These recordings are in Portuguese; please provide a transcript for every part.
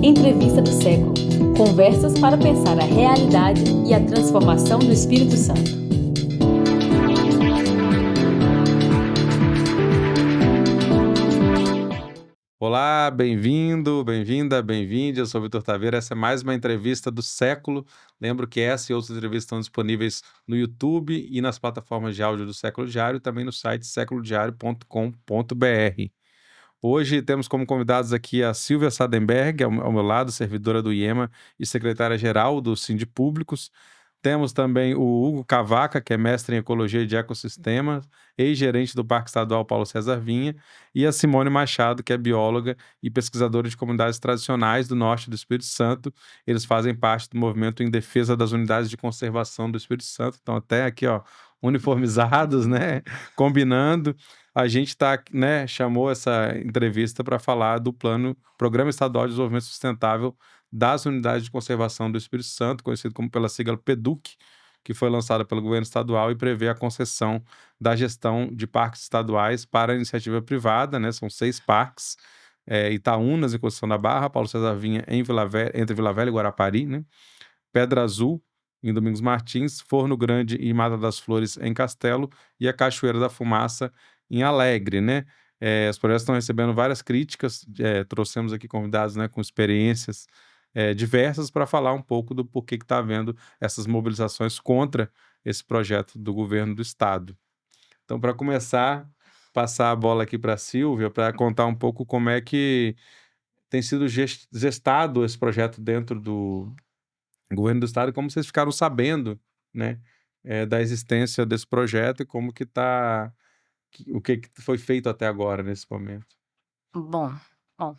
Entrevista do século. Conversas para pensar a realidade e a transformação do Espírito Santo. Olá, bem-vindo, bem-vinda, bem-vinde. Eu sou o Vitor Taveira. Essa é mais uma entrevista do século. Lembro que essa e outras entrevistas estão disponíveis no YouTube e nas plataformas de áudio do Século Diário e também no site séculodiario.com.br. Hoje temos como convidados aqui a Silvia Sadenberg, ao meu lado, servidora do IEMA e secretária-geral do Sindipúblicos. Temos também o Hugo Cavaca, que é mestre em Ecologia de Ecossistemas, ex-gerente do Parque Estadual Paulo César Vinha, e a Simone Machado, que é bióloga e pesquisadora de comunidades tradicionais do norte do Espírito Santo. Eles fazem parte do movimento em defesa das unidades de conservação do Espírito Santo, estão até aqui, ó, uniformizados, né, combinando. A gente chamou essa entrevista para falar do Programa Estadual de Desenvolvimento Sustentável das Unidades de Conservação do Espírito Santo, conhecido como pela sigla PEDUC, que foi lançada pelo governo estadual e prevê a concessão da gestão de parques estaduais para a iniciativa privada, né? São 6 parques, Itaúnas, em Conceição da Barra, Paulo César Vinha, entre Vila Velha e Guarapari, né? Pedra Azul, em Domingos Martins, Forno Grande e Mata das Flores, em Castelo, e a Cachoeira da Fumaça, em Alegre, né? Os projetos estão recebendo várias críticas, trouxemos aqui convidados, né, com experiências diversas para falar um pouco do porquê que está havendo essas mobilizações contra esse projeto do governo do estado. Então, para começar, passar a bola aqui para a Silvia, para contar um pouco como é que tem sido gestado esse projeto dentro do governo do estado, e como vocês ficaram sabendo, né, da existência desse projeto e como que está, o que foi feito até agora, nesse momento. Bom, bom,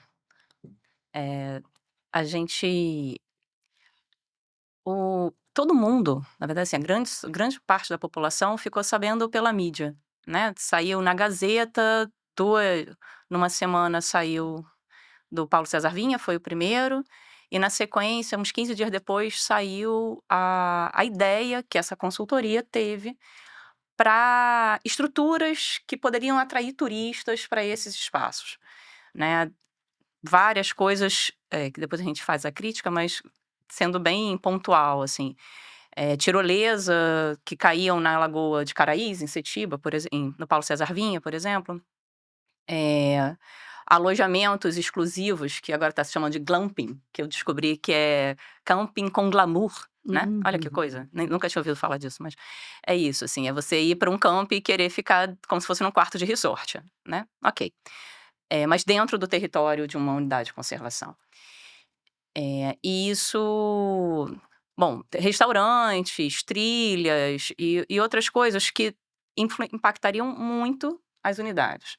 a gente todo mundo, na verdade, assim, a grande parte da população ficou sabendo pela mídia, né, saiu na Gazeta, numa semana saiu do Paulo César Vinha, foi o primeiro, e na sequência, uns 15 dias depois, saiu a ideia que essa consultoria teve para estruturas que poderiam atrair turistas para esses espaços, né. Várias coisas, que depois a gente faz a crítica, mas sendo bem pontual, assim, tirolesa que caíam na Lagoa de Caraís, em Setiba, no Paulo César Vinha, por exemplo, eh, alojamentos exclusivos, que agora está se chamando de glamping, que eu descobri que é camping com glamour, né, olha que coisa, nunca tinha ouvido falar disso, mas é isso, assim, é você ir para um camping e querer ficar como se fosse num quarto de resort, né, ok. Mas dentro do território de uma unidade de conservação. E isso, bom, restaurantes, trilhas e outras coisas que impactariam muito as unidades.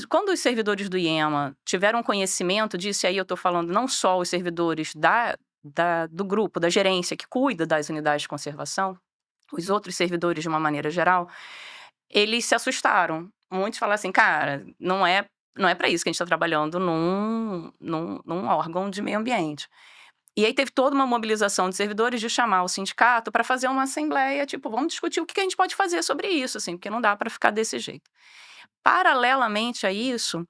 Quando os servidores do IEMA tiveram conhecimento disso, e aí eu estou falando não só os servidores do grupo, da gerência que cuida das unidades de conservação, os outros servidores de uma maneira geral, eles se assustaram. Muitos falaram assim: "Cara, não é para isso que a gente está trabalhando num órgão de meio ambiente". E aí teve toda uma mobilização de servidores de chamar o sindicato para fazer uma assembleia, tipo: "Vamos discutir o que a gente pode fazer sobre isso, assim, porque não dá para ficar desse jeito". Paralelamente a isso,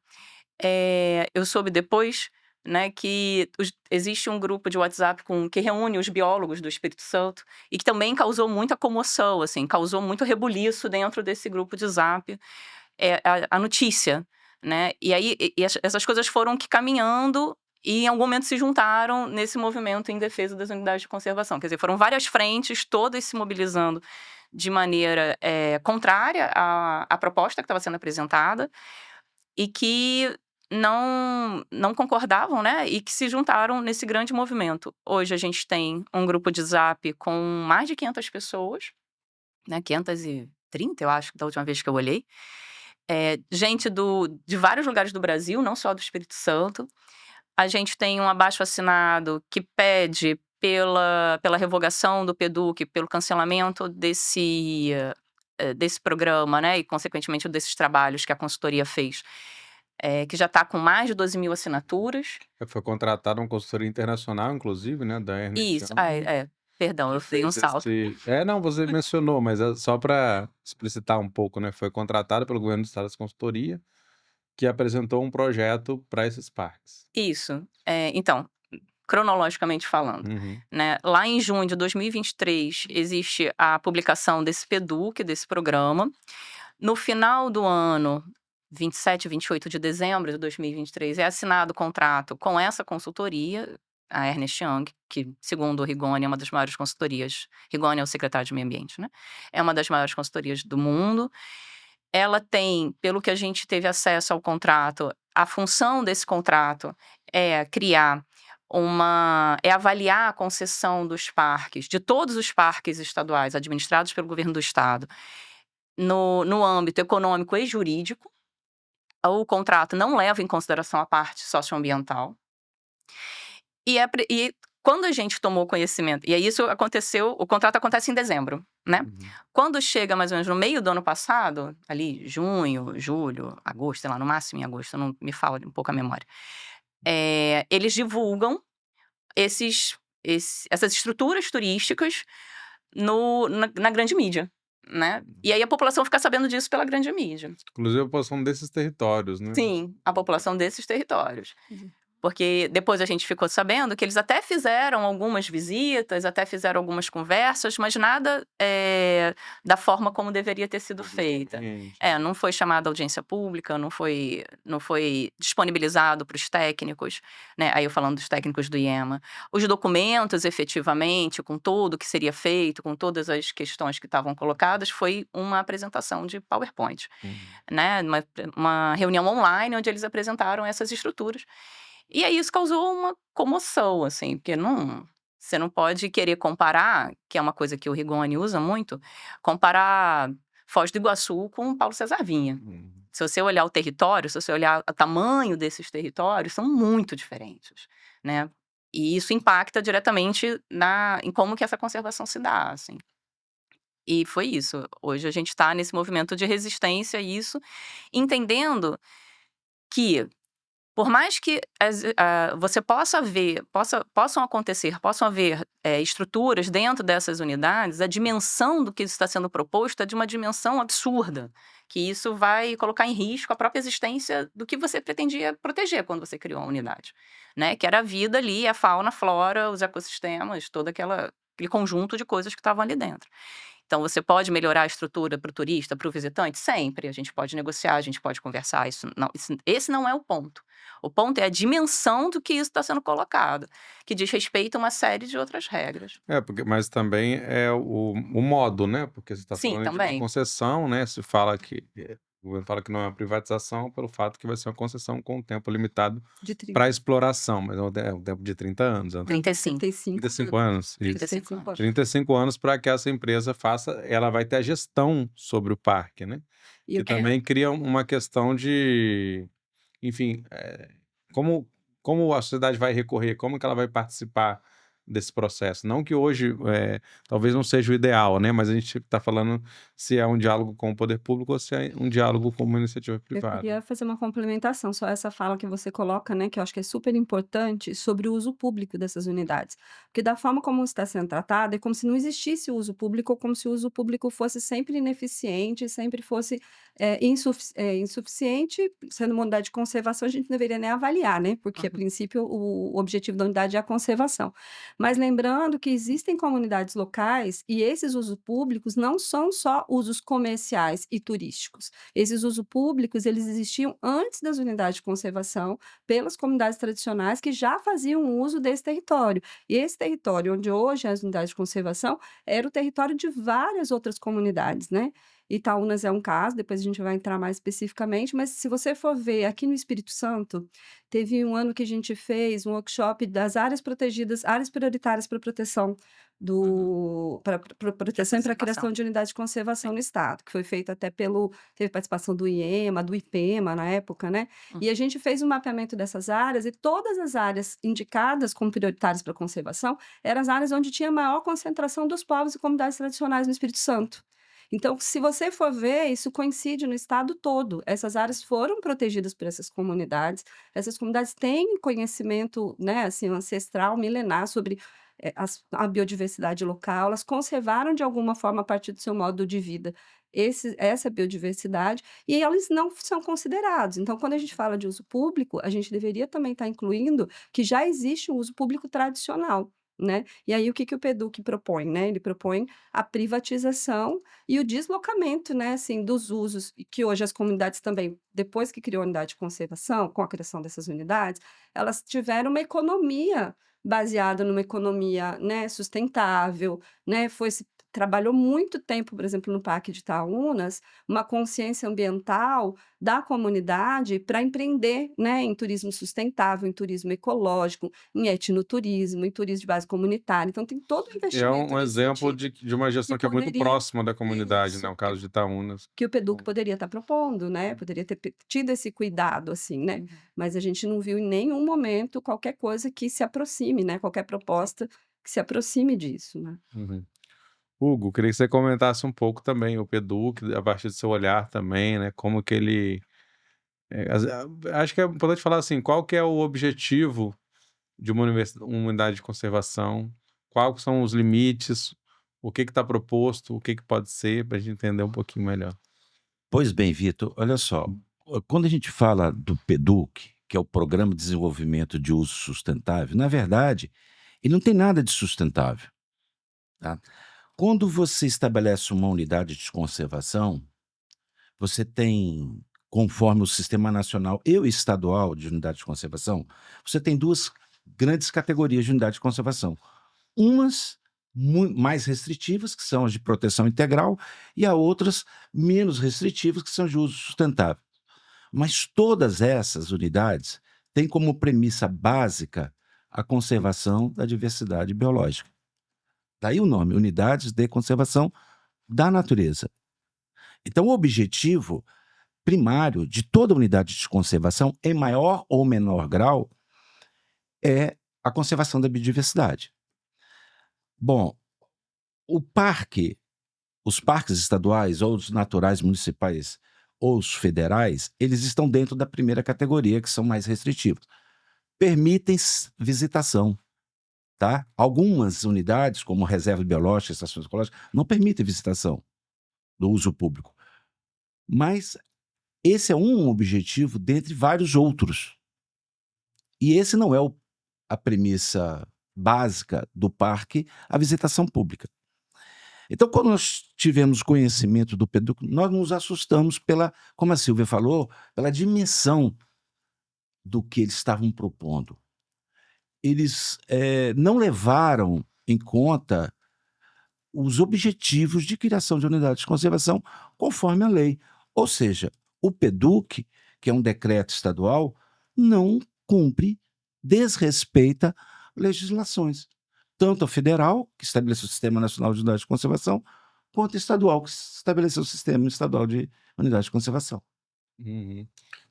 eu soube depois, né, que existe um grupo de WhatsApp que reúne os biólogos do Espírito Santo e que também causou muita comoção, assim, causou muito rebuliço dentro desse grupo de Zap, a notícia, né. E aí essas coisas foram que caminhando e em algum momento se juntaram nesse movimento em defesa das unidades de conservação. Quer dizer, foram várias frentes, todas se mobilizando de maneira, contrária à proposta que estava sendo apresentada e que não concordavam, né, e que se juntaram nesse grande movimento. Hoje a gente tem um grupo de Zap com mais de 500 pessoas, né, 530 eu acho, da última vez que eu olhei. Gente de vários lugares do Brasil, não só do Espírito Santo. A gente tem um abaixo-assinado que pede pela revogação do PEDUC, pelo cancelamento desse programa, né, e consequentemente desses trabalhos que a consultoria fez, que já está com mais de 12.000 assinaturas. Foi contratada uma consultoria internacional, inclusive, né, da Ernst Isso, Young, perdão, eu que dei um fez salto. não, você mencionou, mas é só para explicitar um pouco, né, foi contratada pelo governo do estado essa consultoria, que apresentou um projeto para esses parques. Isso. Então, cronologicamente falando, Uhum. né, lá em junho de 2023 existe a publicação desse PEDUC, desse programa. No final do ano, 27, 28 de dezembro de 2023, é assinado o contrato com essa consultoria, a Ernst Young, que, segundo o Rigoni, é uma das maiores consultorias. Rigoni é o secretário de Meio Ambiente, né? É uma das maiores consultorias do mundo. Ela tem, pelo que a gente teve acesso ao contrato, a função desse contrato é avaliar a concessão dos parques, de todos os parques estaduais administrados pelo governo do estado, no âmbito econômico e jurídico. O contrato não leva em consideração a parte socioambiental. E quando a gente tomou conhecimento, e aí isso aconteceu, o contrato acontece em dezembro, né? Uhum. Quando chega mais ou menos no meio do ano passado, ali junho, julho, agosto, sei lá, no máximo em agosto, não me fala um pouco a memória, eles divulgam essas estruturas turísticas na grande mídia, né? E aí a população fica sabendo disso pela grande mídia. Inclusive a população desses territórios, né? Sim, a população desses territórios. Uhum. Porque depois a gente ficou sabendo que eles até fizeram algumas visitas, até fizeram algumas conversas, mas nada da forma como deveria ter sido feita. Gente. Não foi chamada audiência pública, não foi disponibilizado para os técnicos, né? Aí eu falando dos técnicos do IEMA. Os documentos, efetivamente, com tudo o que seria feito, com todas as questões que estavam colocadas, foi uma apresentação de PowerPoint, né? Uma reunião online onde eles apresentaram essas estruturas. E aí isso causou uma comoção, assim, porque você não pode querer comparar, que é uma coisa que o Rigoni usa muito, comparar Foz do Iguaçu com Paulo César Vinha. Se você olhar o território, se você olhar o tamanho desses territórios, são muito diferentes, né? E isso impacta diretamente em como que essa conservação se dá, assim. E foi isso. Hoje a gente está nesse movimento de resistência a isso, entendendo que por mais que você possam haver estruturas dentro dessas unidades, a dimensão do que está sendo proposto é de uma dimensão absurda, que isso vai colocar em risco a própria existência do que você pretendia proteger quando você criou a unidade, né? Que era a vida ali, a fauna, a flora, os ecossistemas, todo aquele conjunto de coisas que estavam ali dentro. Então, você pode melhorar a estrutura para o turista, para o visitante? Sempre. A gente pode negociar, a gente pode conversar. Esse não é o ponto. O ponto é a dimensão do que isso está sendo colocado, que diz respeito a uma série de outras regras. Mas também é o modo, né? Porque você está Sim, falando de uma também. concessão, né? Se fala que o governo fala que não é uma privatização pelo fato que vai ser uma concessão com um tempo limitado De 30. para exploração, mas é um tempo de 30 anos. 35. 35 anos. Isso. 35 anos. 35 anos para que essa empresa ela vai ter a gestão sobre o parque, né? E Que também cria uma questão de, enfim, como a sociedade vai recorrer, como que ela vai participar desse processo. Não que hoje talvez não seja o ideal, né? Mas a gente está falando se é um diálogo com o poder público ou se é um diálogo com uma iniciativa Eu privada. queria fazer uma complementação, só essa fala que você coloca, né, que eu acho que é super importante, sobre o uso público dessas unidades. Porque da forma como está sendo tratado, é como se não existisse o uso público, ou como se o uso público fosse sempre ineficiente, sempre fosse insuficiente. Sendo uma unidade de conservação, a gente não deveria nem avaliar, né? Porque, a princípio, o objetivo da unidade é a conservação. Mas lembrando que existem comunidades locais e esses usos públicos não são só usos comerciais e turísticos. Esses usos públicos, eles existiam antes das unidades de conservação, pelas comunidades tradicionais que já faziam uso desse território. E esse território, onde hoje as unidades de conservação, era o território de várias outras comunidades, né? Itaúnas é um caso, depois a gente vai entrar mais especificamente, mas se você for ver aqui no Espírito Santo, teve um ano que a gente fez um workshop das áreas protegidas, áreas prioritárias para proteção para proteção e para criação de unidades de conservação no estado, que foi feito até teve participação do IEMA, do IPEMA na época, né? E a gente fez um mapeamento dessas áreas e todas as áreas indicadas como prioritárias para conservação eram as áreas onde tinha maior concentração dos povos e comunidades tradicionais no Espírito Santo. Então, se você for ver, isso coincide no estado todo. Essas áreas foram protegidas por essas comunidades têm conhecimento, né, assim, ancestral, milenar sobre a biodiversidade local, elas conservaram de alguma forma a partir do seu modo de vida essa biodiversidade, e eles não são considerados. Então, quando a gente fala de uso público, a gente deveria também estar incluindo que já existe um uso público tradicional, né? E aí, o que o PEDUC propõe, né? Ele propõe a privatização e o deslocamento, né, assim, dos usos, e que hoje as comunidades também, depois que criou a unidade de conservação, com a criação dessas unidades, elas tiveram uma economia baseada numa economia, né, sustentável, né, trabalhou muito tempo, por exemplo, no Parque de Itaúnas, uma consciência ambiental da comunidade para empreender, né, em turismo sustentável, em turismo ecológico, em etnoturismo, em turismo de base comunitária. Então, tem todo o E é investimento um nesse exemplo sentido de uma gestão que que é muito poderia próxima da comunidade, né? isso, O caso de Itaúnas. que o PEDUC poderia estar propondo, né, poderia ter tido esse cuidado, assim, né, Uhum. mas a gente não viu em nenhum momento qualquer coisa que se aproxime, né, qualquer proposta que se aproxime disso, né. Uhum. Hugo, queria que você comentasse um pouco também o PEDUC, a partir do seu olhar também, né? Como que ele... acho que é importante falar assim, qual que é o objetivo de uma uma unidade de conservação, quais são os limites, o que está proposto, o que pode ser, para a gente entender um pouquinho melhor. Pois bem, Vitor, olha só, quando a gente fala do PEDUC, que é o Programa de Desenvolvimento de Uso Sustentável, na verdade, ele não tem nada de sustentável, tá? Quando você estabelece uma unidade de conservação, você tem, conforme o Sistema Nacional e o Estadual de Unidade de Conservação, você tem duas grandes categorias de unidade de conservação. Umas mais restritivas, que são as de proteção integral, e há outras menos restritivas, que são de uso sustentável. Mas todas essas unidades têm como premissa básica a conservação da diversidade biológica. Daí o nome, Unidades de Conservação da Natureza. Então, o objetivo primário de toda unidade de conservação, em maior ou menor grau, é a conservação da biodiversidade. Bom, os parques estaduais, ou os naturais municipais, ou os federais, eles estão dentro da primeira categoria, que são mais restritivos. Permitem visitação, tá? Algumas unidades, como reserva biológica, estações ecológicas, não permitem visitação do uso público. Mas esse é um objetivo dentre vários outros. E esse não é a premissa básica do parque, a visitação pública. Então, quando nós tivemos conhecimento do PEDUC, nós nos assustamos como a Silvia falou, pela dimensão do que eles estavam propondo. Eles não levaram em conta os objetivos de criação de unidades de conservação conforme a lei. Ou seja, o PEDUC, que é um decreto estadual, não cumpre, desrespeita legislações. Tanto a federal, que estabeleceu o Sistema Nacional de Unidades de Conservação, quanto a estadual, que estabeleceu o Sistema Estadual de Unidades de Conservação. Uhum.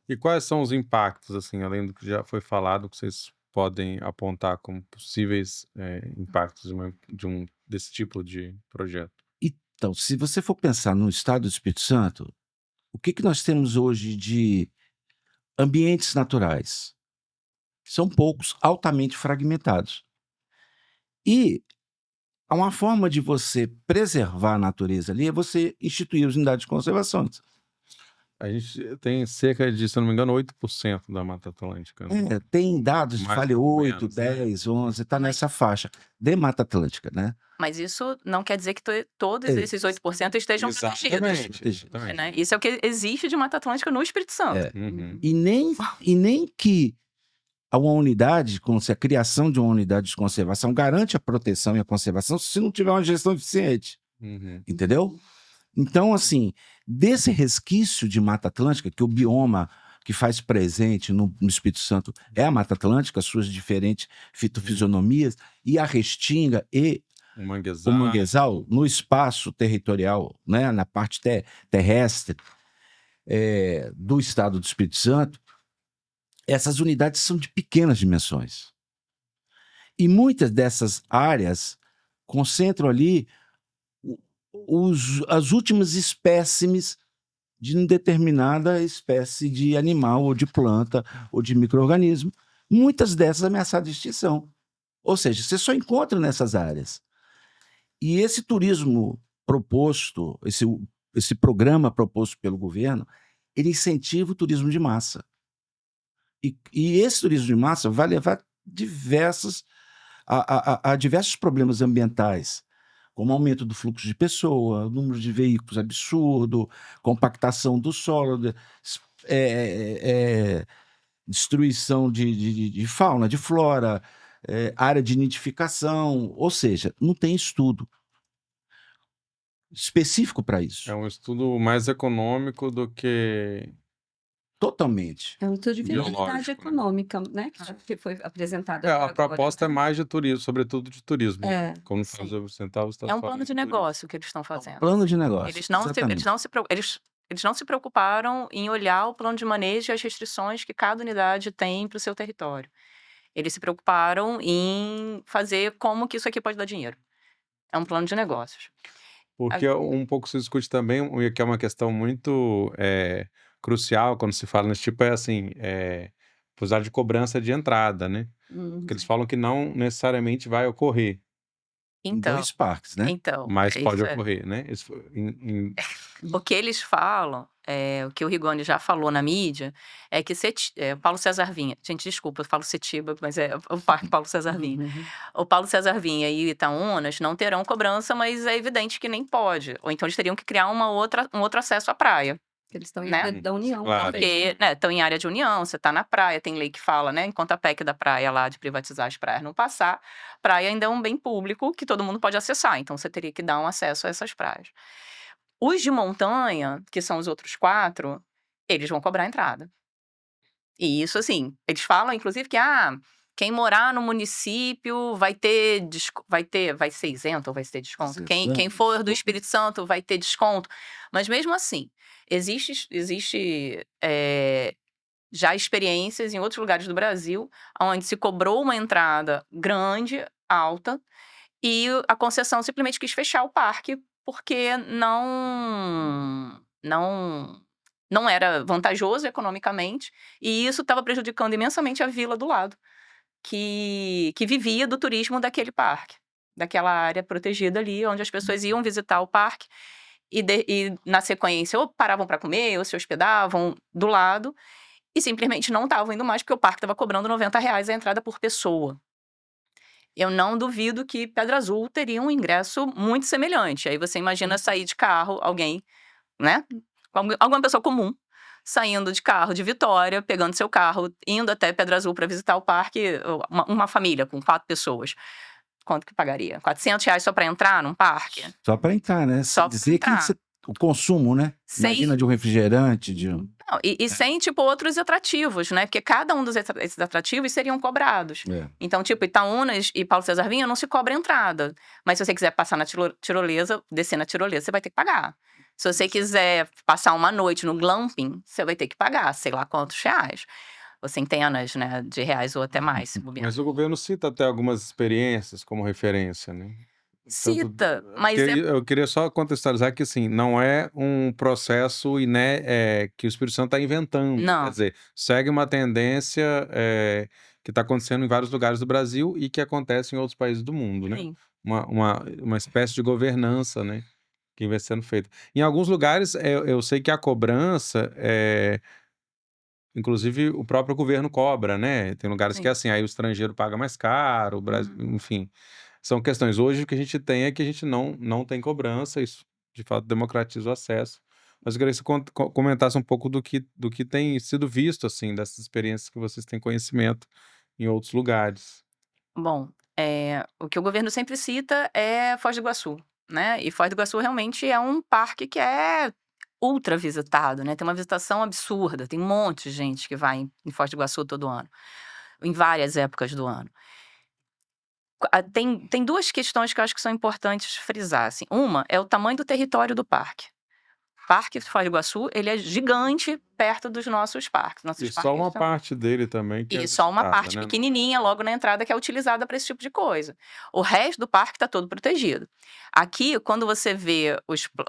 E quais são os impactos, assim, além do que já foi falado, que vocês podem apontar como possíveis impactos desse tipo de projeto? Então, se você for pensar no estado do Espírito Santo, o que nós temos hoje de ambientes naturais? São poucos, altamente fragmentados. E uma forma de você preservar a natureza ali é você instituir as unidades de conservação. A gente tem cerca de, se eu não me engano, 8% da Mata Atlântica, né? Tem dados de Mais fale ou 8, menos, né? 10, 11, está nessa faixa de Mata Atlântica, né? Mas isso não quer dizer que todos esses 8% estejam protegidos. Exatamente. Né? Isso é o que existe de Mata Atlântica no Espírito Santo. Uhum. E nem que uma unidade, a criação de uma unidade de conservação garante a proteção e a conservação se não tiver uma gestão eficiente. Uhum. Entendeu? Então, assim, desse resquício de Mata Atlântica, que o bioma que faz presente no Espírito Santo é a Mata Atlântica, suas diferentes fitofisionomias, e a restinga e o manguezal no espaço territorial, né, na parte terrestre do estado do Espírito Santo, essas unidades são de pequenas dimensões. E muitas dessas áreas concentram ali as últimas espécimes de uma determinada espécie de animal, ou de planta, ou de micro-organismo, muitas dessas ameaçadas de extinção. Ou seja, você só encontra nessas áreas. E esse turismo proposto, esse esse programa proposto pelo governo, ele incentiva o turismo de massa. E esse turismo de massa vai levar a diversos problemas ambientais, como aumento do fluxo de pessoa, número de veículos absurdo, compactação do solo, destruição de fauna, de flora, área de nidificação, ou seja, não tem estudo específico para isso. É um estudo mais econômico do que Totalmente. É um estudo de biológico, viabilidade né? econômica, né? Que foi apresentado A até agora, proposta é né? mais de turismo, sobretudo de turismo. É, Como no Sim. caso do Central, você está É um falando plano de turismo. negócio que eles estão fazendo. Plano de negócio, Eles não exatamente. se preocuparam em olhar o plano de manejo e as restrições que cada unidade tem para o seu território. Eles se preocuparam em fazer como que isso aqui pode dar dinheiro. É um plano de negócios. Porque um pouco se discute também, que é uma questão muito crucial quando se fala nesse tipo, é assim, usar de cobrança de entrada, né? Porque eles falam que não necessariamente vai ocorrer, Em Então, 2 parques, né? mas pode isso é. ocorrer, né? O que eles falam, o que o Rigoni já falou na mídia, é que Paulo César Vinha, gente, desculpa, eu falo Setiba, mas é o Parque Paulo César Vinha. O Paulo César Vinha e Itaúnas não terão cobrança, mas é evidente que nem pode. Ou então eles teriam que criar um outro acesso à praia. eles estão em Né? área da União, Claro. talvez. Porque, né, estão em área de união, você está na praia, tem lei que fala, né, enquanto a PEC da praia lá de privatizar as praias não passar, praia ainda é um bem público que todo mundo pode acessar, então você teria que dar um acesso a essas praias. Os de montanha, que são os outros 4, eles vão cobrar entrada. E isso, assim, eles falam, inclusive, que quem morar no município vai ser isento ou vai ter desconto. Quem for do Espírito Santo vai ter desconto. Mas mesmo assim, existe já experiências em outros lugares do Brasil onde se cobrou uma entrada grande, alta, e a concessão simplesmente quis fechar o parque porque não era vantajoso economicamente, e isso estava prejudicando imensamente a vila do lado, que vivia do turismo daquele parque, daquela área protegida ali, onde as pessoas iam visitar o parque e na sequência, ou paravam para comer, ou se hospedavam do lado, e simplesmente não estavam indo mais, porque o parque estava cobrando R$90 a entrada por pessoa. Eu não duvido que Pedra Azul teria um ingresso muito semelhante. Aí você imagina sair de carro, alguém, né? Alguma pessoa comum, saindo de carro de Vitória, pegando seu carro, indo até Pedra Azul para visitar o parque, uma família com 4 pessoas. Quanto que pagaria? R$400 só para entrar num parque? Só para entrar, né? Só pra Dizer que entrar. o consumo, né? Sem- Imagina de um refrigerante, de um... Não, e sem, tipo, outros atrativos, né? Porque cada um desses atrativos seriam cobrados. Então, tipo, Itaúnas e Paulo César Vinha não se cobra entrada. Mas se você quiser passar na tirolesa, descer na tirolesa, você vai ter que pagar. Se você quiser passar uma noite no glamping, você vai ter que pagar, sei lá quantos reais. Ou centenas, né, de reais ou até mais, se bobear. Mas o governo cita até algumas experiências como referência, né? Cita, mas Eu queria só contextualizar que, assim, não é um processo que o Espírito Santo está inventando. Não. Quer dizer, segue uma tendência que está acontecendo em vários lugares do Brasil e que acontece em outros países do mundo, né? Sim. Uma espécie de governança, né? Que vem sendo feita. Em alguns lugares, eu sei que a cobrança, inclusive, o próprio governo cobra, né? Tem lugares que é assim, aí o estrangeiro paga mais caro, o Brasil, enfim. São questões. Hoje o que a gente tem é que a gente não tem cobrança, isso de fato democratiza o acesso. Mas eu queria que você comentasse um pouco do que tem sido visto, assim, dessas experiências que vocês têm conhecimento em outros lugares. Bom, o que o governo sempre cita é Foz do Iguaçu, né? E Foz do Iguaçu realmente é um parque que é ultra visitado, né? Tem uma visitação absurda, tem um monte de gente que vai em Foz do Iguaçu todo ano, em várias épocas do ano. Tem 2 questões que eu acho que são importantes frisar, assim. Uma é o tamanho do território do parque. O Parque Foz do Iguaçu, ele é gigante perto dos nossos parques. Nossos E só parques uma são... parte dele também que é E só uma visitada, parte né? pequenininha logo na entrada que é utilizada para esse tipo de coisa. O resto do parque está todo protegido. Aqui, quando você vê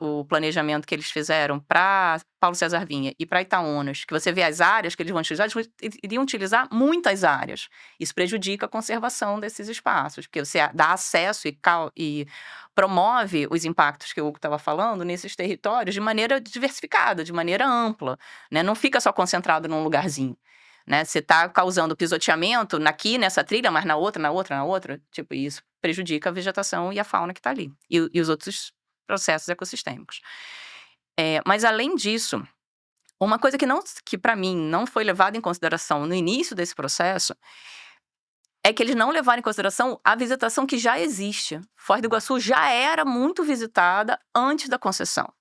o planejamento que eles fizeram para Paulo César Vinha e para Itaúnas, que você vê as áreas que eles vão utilizar, eles iriam utilizar muitas áreas. Isso prejudica a conservação desses espaços, porque você dá acesso e promove os impactos que o Hugo estava falando nesses territórios de maneira diversificada, de maneira ampla, né? Não fica só concentrado num lugarzinho. Né? Você está causando pisoteamento aqui nessa trilha, mas na outra, tipo, isso prejudica a vegetação e a fauna que está ali, e os outros processos ecossistêmicos. Mas além disso, uma coisa que para mim não foi levada em consideração no início desse processo é que eles não levaram em consideração a visitação que já existe. Foz do Iguaçu já era muito visitada antes da concessão.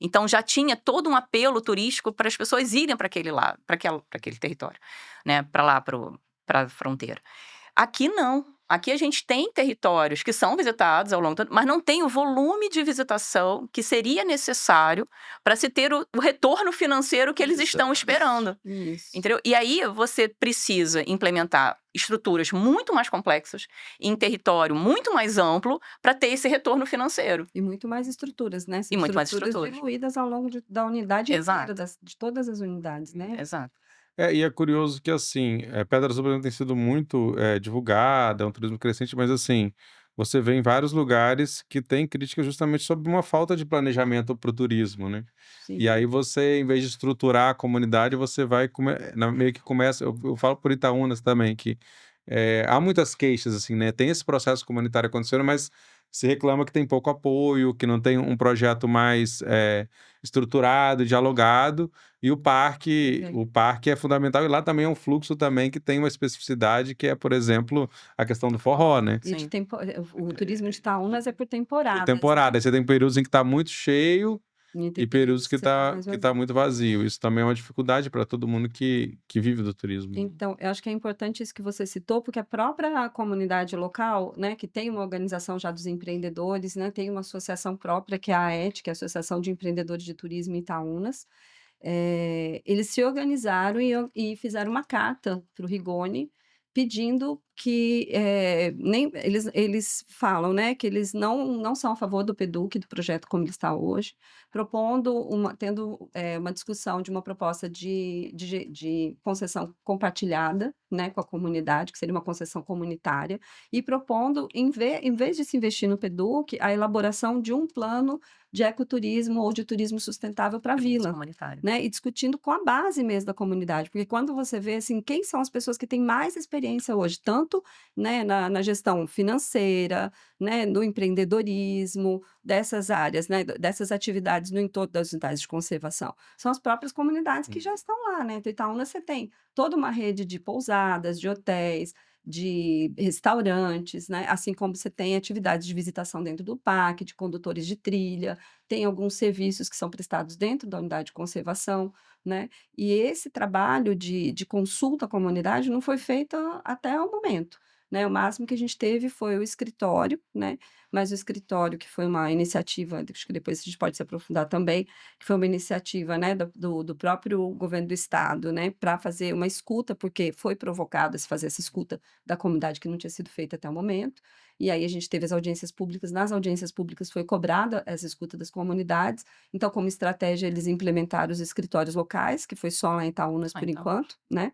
Então já tinha todo um apelo turístico para as pessoas irem para aquele lado, para aquele território, né? Para lá, para a fronteira. Aqui não. Aqui a gente tem territórios que são visitados ao longo do tempo, mas não tem o volume de visitação que seria necessário para se ter o retorno financeiro que eles estão esperando. Isso. Entendeu? E aí você precisa implementar estruturas muito mais complexas, em território muito mais amplo, para ter esse retorno financeiro. E muito mais estruturas, né? E muito mais estruturas. Diluídas ao longo da unidade Exato. inteira, de todas as unidades, né? Exato. E é curioso que, assim, Pedras do Brasil tem sido muito divulgada, é um turismo crescente, mas, assim, você vê em vários lugares que tem crítica justamente sobre uma falta de planejamento para o turismo, né? Sim. E aí você, em vez de estruturar a comunidade, você vai, meio que começa, eu falo por Itaúnas também, que há muitas queixas, assim, né? Tem esse processo comunitário acontecendo, mas se reclama que tem pouco apoio, que não tem um projeto mais estruturado, dialogado, e o parque é fundamental, e lá também é um fluxo também que tem uma especificidade, que é, por exemplo, a questão do forró, né? E Sim. o turismo de Itaúnas é por temporada. Por temporada, aí você tem períodos em que está muito cheio e períodos que tá tá muito vazio. Isso também é uma dificuldade para todo mundo que vive do turismo. Então, eu acho que é importante isso que você citou, porque a própria comunidade local, né, que tem uma organização já dos empreendedores, né, tem uma associação própria, que é a AET, que é a Associação de Empreendedores de Turismo em Itaúnas, eles se organizaram e fizeram uma carta para o Rigoni, pedindo que eles falam, né, que eles não são a favor do PEDUC, do projeto como ele está hoje, tendo uma discussão de uma proposta de concessão compartilhada, né, com a comunidade, que seria uma concessão comunitária, e propondo, em vez de se investir no PEDUC, a elaboração de um plano de ecoturismo ou de turismo sustentável para a vila, Comunitário. né, e discutindo com a base mesmo da comunidade, porque quando você vê assim, quem são as pessoas que têm mais experiência hoje, tanto, né, na gestão financeira, né, no empreendedorismo, dessas áreas, né, dessas atividades no entorno das unidades de conservação, são as próprias comunidades que já estão lá, né? Então, Itaúna, você tem toda uma rede de pousadas, de hotéis, de restaurantes, né? Assim como você tem atividades de visitação dentro do parque, de condutores de trilha, tem alguns serviços que são prestados dentro da unidade de conservação, né? E esse trabalho de consulta à comunidade não foi feito até o momento, né? O máximo que a gente teve foi o escritório, né? Mas o escritório, que foi uma iniciativa, acho que depois a gente pode se aprofundar também, que foi uma iniciativa, né, do próprio governo do estado, né, para fazer uma escuta, porque foi provocado se fazer essa escuta da comunidade que não tinha sido feita até o momento. E aí a gente teve as audiências públicas, nas audiências públicas foi cobrada essa escuta das comunidades. Então, como estratégia, eles implementaram os escritórios locais, que foi só lá em Itaúnas por enquanto, né?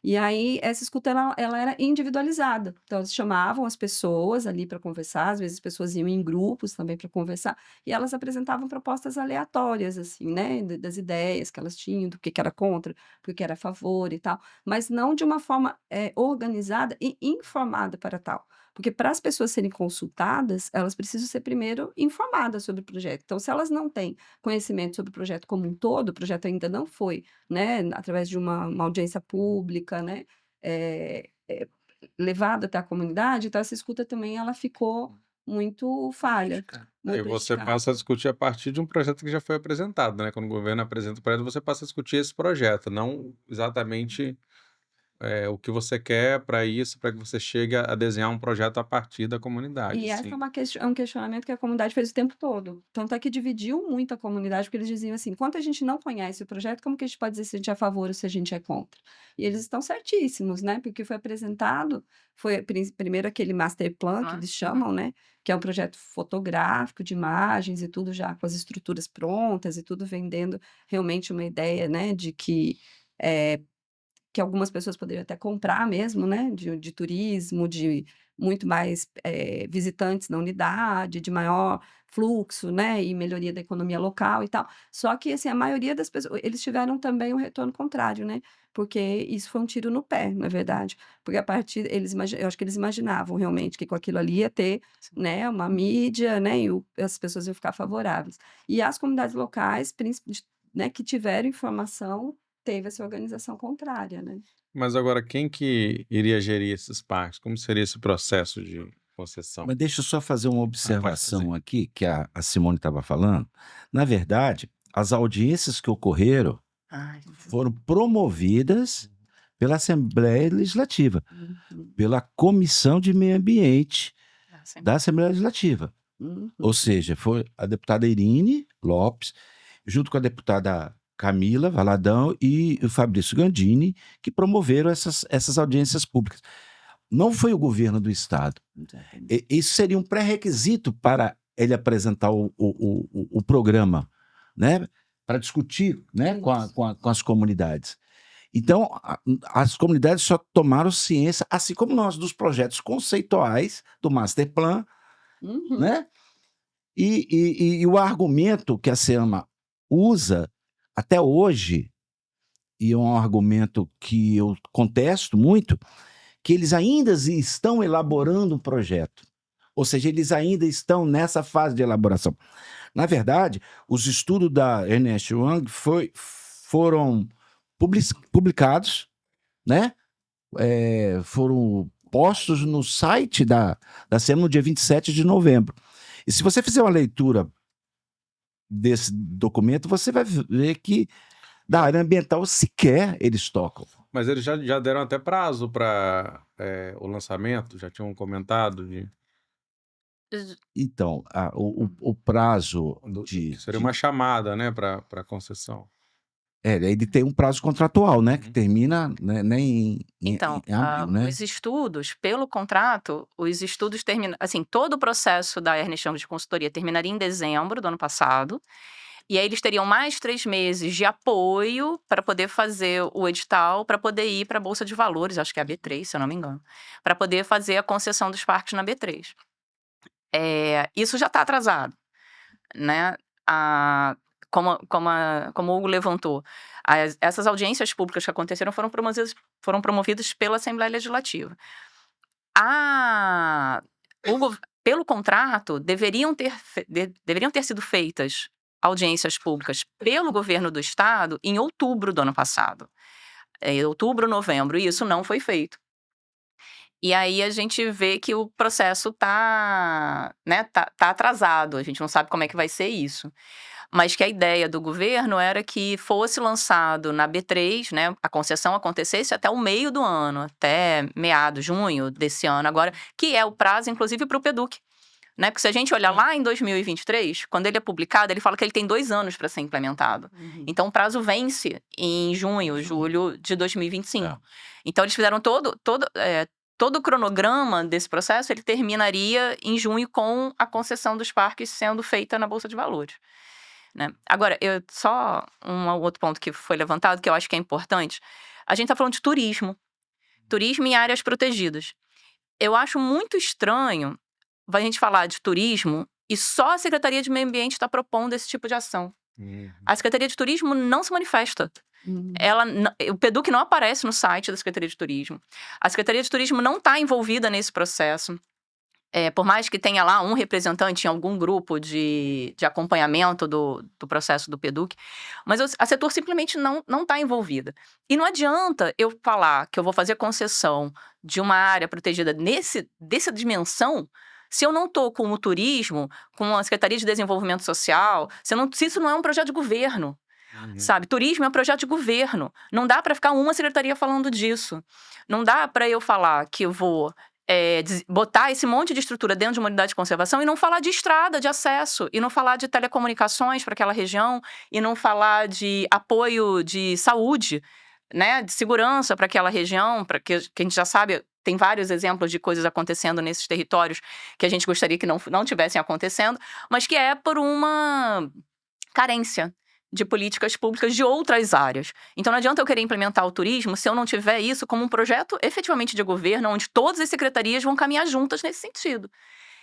E aí, essa escuta, ela era individualizada. Então, eles chamavam as pessoas ali para conversar, às vezes as pessoas iam em grupos também para conversar, e elas apresentavam propostas aleatórias, assim, né, das ideias que elas tinham, do que era contra, do que era a favor e tal, mas não de uma forma organizada e informada para tal. Porque para as pessoas serem consultadas, elas precisam ser primeiro informadas sobre o projeto. Então, se elas não têm conhecimento sobre o projeto como um todo, o projeto ainda não foi, né, através de uma audiência pública, né, levada até a comunidade, então essa escuta também ela ficou muito falha. Aí você passa a discutir a partir de um projeto que já foi apresentado, né? Quando o governo apresenta o projeto, você passa a discutir esse projeto, não exatamente o que você quer para isso, para que você chegue a desenhar um projeto a partir da comunidade, E essa sim. é um questionamento que a comunidade fez o tempo todo. Tanto é que dividiu muito a comunidade, porque eles diziam assim: enquanto a gente não conhece o projeto, como que a gente pode dizer se a gente é a favor ou se a gente é contra? E eles estão certíssimos, né? Porque o que foi apresentado foi primeiro aquele master plan, que eles chamam, né? Que é um projeto fotográfico de imagens e tudo já com as estruturas prontas e tudo vendendo realmente uma ideia, né? De que algumas pessoas poderiam até comprar mesmo, né, de turismo, de muito mais visitantes na unidade, de maior fluxo, né, e melhoria da economia local e tal. Só que, assim, a maioria das pessoas, eles tiveram também um retorno contrário, né, porque isso foi um tiro no pé, na verdade. Porque a partir, eu acho que eles imaginavam realmente que com aquilo ali ia ter, né, uma mídia, né, e as pessoas iam ficar favoráveis. E as comunidades locais, né, que tiveram informação, teve essa organização contrária, né. Mas agora, quem que iria gerir esses parques? Como seria esse processo de concessão? Mas deixa eu só fazer uma pode fazer. observação aqui, que a Simone estava falando. Na verdade, as audiências que ocorreram foram promovidas pela Assembleia Legislativa, pela Comissão de Meio Ambiente da Assembleia Legislativa. Ou seja, foi a deputada Irine Lopes, junto com a deputada Camila Valadão e o Fabrício Gandini, que promoveram essas audiências públicas. Não foi o governo do Estado. Isso seria um pré-requisito para ele apresentar o programa, né? Para discutir, né? com as comunidades. Então, as comunidades só tomaram ciência, assim como nós, dos projetos conceituais do Master Plan, né? E o argumento que a SEAMA usa até hoje, e é um argumento que eu contesto muito, que eles ainda estão elaborando um projeto. Ou seja, eles ainda estão nessa fase de elaboração. Na verdade, os estudos da Ernest Young foram publicados, né? Foram postos no site da SEAMA no dia 27 de novembro. E se você fizer uma leitura desse documento, você vai ver que da área ambiental sequer eles tocam. Mas eles já deram até prazo para o lançamento, já tinham comentado de Então, o prazo que seria uma chamada, né, para concessão. ele tem um prazo contratual, né, que termina, né, em Então, abril, né? os estudos, pelo contrato, os estudos terminam, assim, todo o processo da Ernest Young de consultoria terminaria em dezembro do ano passado, e aí eles teriam mais 3 meses de apoio para poder fazer o edital, para poder ir para a Bolsa de Valores, acho que é a B3, se eu não me engano, para poder fazer a concessão dos parques na B3. Isso já está atrasado, né? Como o Hugo levantou, essas audiências públicas que aconteceram foram promovidas pela Assembleia Legislativa. Pelo contrato, deveriam ter sido feitas audiências públicas pelo governo do estado em outubro do ano passado. Outubro, novembro, e isso não foi feito. E aí a gente vê que o processo tá atrasado, a gente não sabe como é que vai ser isso. Mas que a ideia do governo era que fosse lançado na B3, né, a concessão acontecesse até o meio do ano, até meados, junho desse ano agora, que é o prazo, inclusive, para o PEDUC. Né? Porque se a gente olhar lá em 2023, quando ele é publicado, ele fala que ele tem 2 anos para ser implementado. Então, o prazo vence em julho de 2025. Então, eles fizeram todo o cronograma desse processo, ele terminaria em junho com a concessão dos parques sendo feita na Bolsa de Valores. Né? Agora, só um outro ponto que foi levantado, que eu acho que é importante. A gente está falando de turismo em áreas protegidas. Eu acho muito estranho a gente falar de turismo e só a Secretaria de Meio Ambiente está propondo esse tipo de ação. A Secretaria de Turismo não se manifesta. O PEDUC não aparece no site da Secretaria de Turismo. A Secretaria de Turismo não está envolvida nesse processo. Por mais que tenha lá um representante em algum grupo de acompanhamento do processo do PEDUC, mas a setor simplesmente não está envolvida. E não adianta eu falar que eu vou fazer concessão de uma área protegida dessa dimensão se eu não estou com o turismo, com a Secretaria de Desenvolvimento Social, se isso não é um projeto de governo. sabe? Turismo é um projeto de governo. Não dá para ficar uma secretaria falando disso. Não dá para eu falar que eu vou botar esse monte de estrutura dentro de uma unidade de conservação e não falar de estrada, de acesso, e não falar de telecomunicações para aquela região, e não falar de apoio de saúde, né, de segurança para aquela região, para que a gente já sabe, tem vários exemplos de coisas acontecendo nesses territórios que a gente gostaria que não tivessem acontecendo, mas que é por uma carência de políticas públicas de outras áreas. Então não adianta eu querer implementar o turismo se eu não tiver isso como um projeto efetivamente de governo, onde todas as secretarias vão caminhar juntas nesse sentido.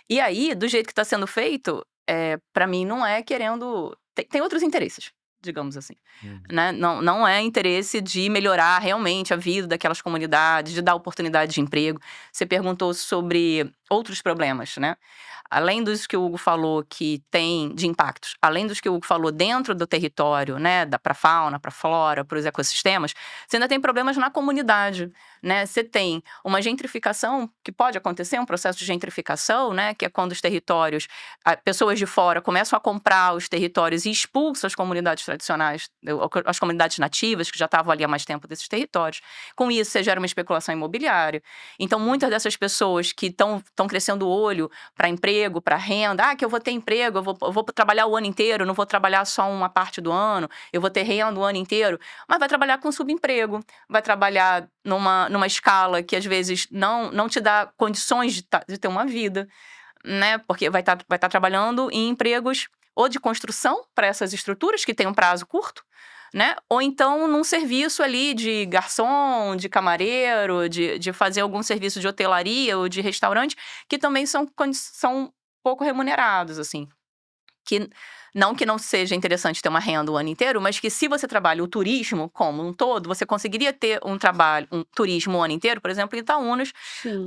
E aí, do jeito que está sendo feito, para mim não é querendo... Tem outros interesses, digamos assim. Né? Não é interesse de melhorar realmente a vida daquelas comunidades, de dar oportunidade de emprego. Você perguntou sobre outros problemas, né? Além dos que o Hugo falou que tem de impactos, além dos que o Hugo falou dentro do território, né, para a fauna, para a flora, para os ecossistemas, você ainda tem problemas na comunidade, né? Você tem uma gentrificação que pode acontecer, um processo de gentrificação, né, que é quando os territórios, pessoas de fora começam a comprar os territórios e expulsam as comunidades tradicionais, as comunidades nativas que já estavam ali há mais tempo desses territórios. Com isso, você gera uma especulação imobiliária. Então, muitas dessas pessoas que estão crescendo o olho para emprego, para renda, que eu vou ter emprego, eu vou trabalhar o ano inteiro, não vou trabalhar só uma parte do ano, eu vou ter renda o ano inteiro, mas vai trabalhar com subemprego, vai trabalhar numa escala que às vezes não te dá condições de ter uma vida, né? Porque vai estar trabalhando em empregos ou de construção para essas estruturas que têm um prazo curto, né? Ou então num serviço ali de garçom, de camareiro, de fazer algum serviço de hotelaria ou de restaurante, que também são pouco remunerados, assim. Que não seja interessante ter uma renda o ano inteiro, mas que se você trabalha o turismo como um todo, você conseguiria ter um turismo o ano inteiro, por exemplo, em Itaúnas,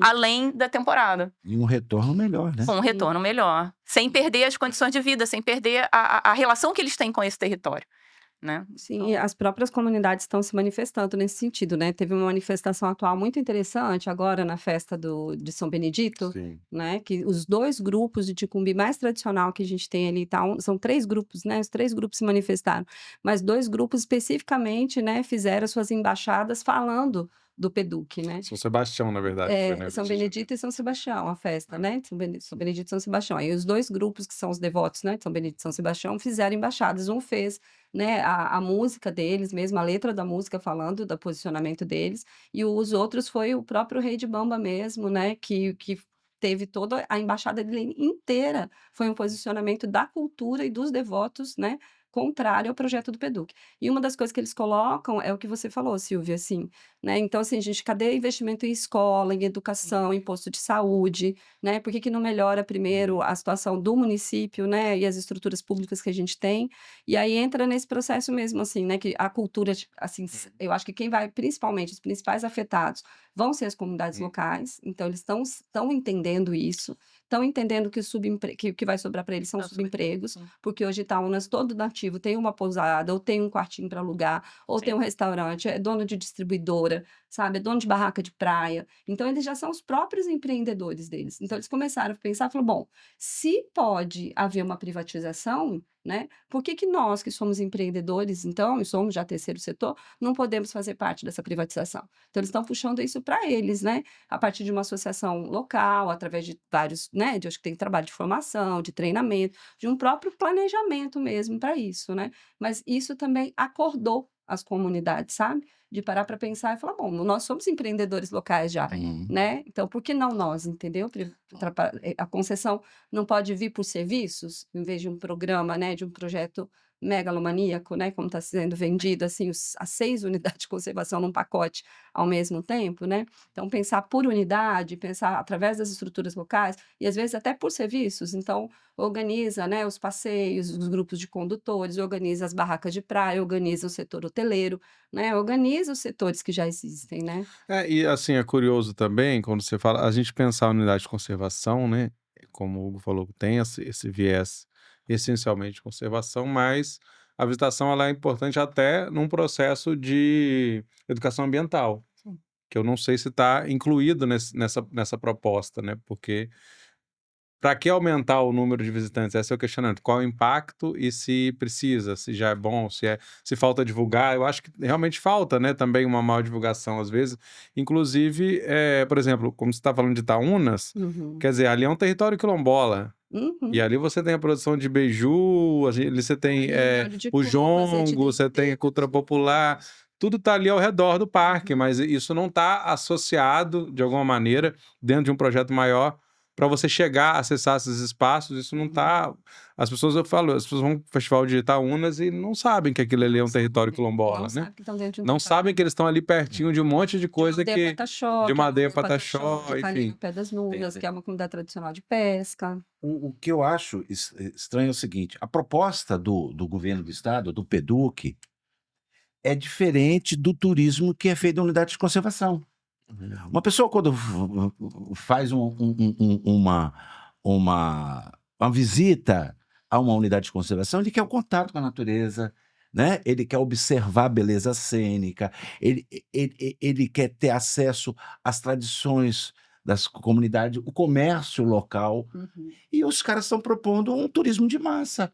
além da temporada. E um retorno melhor, né? Com um retorno melhor. Sem perder as condições de vida, sem perder a relação que eles têm com esse território. Né? Sim, e as próprias comunidades estão se manifestando nesse sentido, né? Teve uma manifestação atual muito interessante agora na festa de São Benedito, né? Que os 2 grupos de Ticumbi mais tradicional que a gente tem ali, são 3 grupos, né? Os 3 grupos se manifestaram, mas 2 grupos especificamente, né, fizeram suas embaixadas falando do PEDUC, né? São Sebastião, na verdade. Foi, né? São Benedito e São Sebastião, a festa, né? São Benedito e São Sebastião. Aí os 2 grupos que são os devotos, né, de São Benedito e São Sebastião, fizeram embaixadas. Um fez, né, a música deles mesmo, a letra da música falando do posicionamento deles, e os outros foi o próprio Rei de Bamba mesmo, né, que teve toda a embaixada dele inteira, foi um posicionamento da cultura e dos devotos, né, contrário ao projeto do PEDUC. E uma das coisas que eles colocam é o que você falou, Silvia, assim, né? Então, assim, gente, cadê investimento em escola, em educação, em posto de saúde, né? Por que não melhora primeiro a situação do município, né? E as estruturas públicas que a gente tem? E aí entra nesse processo mesmo, assim, né? Que a cultura, assim, eu acho que quem vai, principalmente, os principais afetados vão ser as comunidades locais, então eles estão entendendo isso, estão entendendo que o que vai sobrar para eles são subempregos, porque hoje Itaúnas, todo nativo tem uma pousada, ou tem um quartinho para alugar, ou tem um restaurante, é dono de distribuidora, sabe? É dono de barraca de praia. Então, eles já são os próprios empreendedores deles. Então, eles começaram a pensar, falaram, bom, se pode haver uma privatização, né? Por que nós, que somos empreendedores, então, e somos já terceiro setor, não podemos fazer parte dessa privatização? Então, eles estão puxando isso para eles, né? A partir de uma associação local, através de vários, né? Acho que tem trabalho de formação, de treinamento, de um próprio planejamento mesmo para isso, né? Mas isso também acordou as comunidades, sabe? De parar para pensar e falar, bom, nós somos empreendedores locais já, né? Então, por que não nós, entendeu? A concessão não pode vir por serviços, em vez de um programa, né? De um projeto megalomaníaco, né? Como está sendo vendido, assim, as 6 unidades de conservação num pacote ao mesmo tempo, né? Então, pensar por unidade, pensar através das estruturas locais, e às vezes até por serviços. Então, organiza, né, os passeios, os grupos de condutores, organiza as barracas de praia, organiza o setor hoteleiro, né? Organiza os setores que já existem, né? E assim, é curioso também, quando você fala, a gente pensar a unidade de conservação, né? Como o Hugo falou, tem esse viés essencialmente de conservação, mas a visitação ela é importante até num processo de educação ambiental, que eu não sei se está incluído nessa proposta, né? Porque para que aumentar o número de visitantes? Esse é o questionamento. Qual o impacto e se precisa, se já é bom, se falta divulgar. Eu acho que realmente falta, né, também uma maior divulgação às vezes. Inclusive, por exemplo, como você está falando de Itaúnas, Uhum. quer dizer, ali é um território quilombola. Uhum. E ali você tem a produção de beiju, ali você tem Óleo de o coco, azeite jongo, de você tem a dendê. cultura popular, tudo está ali ao redor do parque, mas isso não está associado de alguma maneira dentro de um projeto maior para você chegar a acessar esses espaços. Isso não está. As pessoas, eu falo, as pessoas vão pro Festival de Itaúnas e não sabem que aquilo ali é um território quilombola, Não né? sabe que estão dentro de um Não território sabem que eles estão ali pertinho de um monte de coisa Aldeia que. Pataxó, De que é Madeira Aldeia Pataxó, Pataxó, que tá ali enfim. no Pé das Nuvens, Tem- que é uma comunidade tradicional de pesca. O que eu acho estranho é o seguinte: a proposta do governo do estado, do PEDUC, é diferente do turismo que é feito na unidade de conservação. Uma pessoa, quando faz uma visita a uma unidade de conservação, ele quer o contato com a natureza, né? Ele quer observar a beleza cênica, ele quer ter acesso às tradições das comunidades, o comércio local. Uhum. E os caras estão propondo um turismo de massa.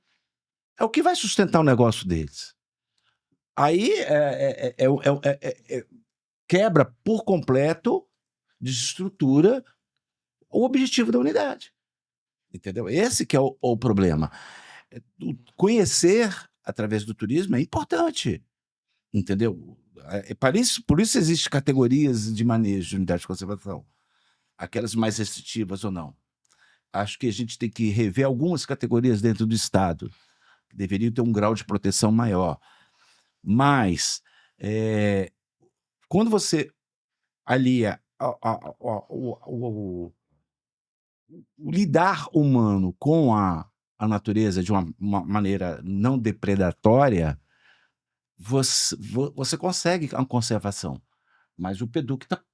É o que vai sustentar o negócio deles. Aí quebra por completo, desestrutura o objetivo da unidade. Entendeu? Esse que é o problema. Conhecer através do turismo é importante. Entendeu? Por isso existem categorias de manejo de unidade de conservação. Aquelas mais restritivas ou não. Acho que a gente tem que rever algumas categorias dentro do Estado, que deveriam ter um grau de proteção maior. Mas, quando você alia o lidar humano com a natureza de uma maneira não depredatória, você consegue a conservação. Mas o PEDUC tá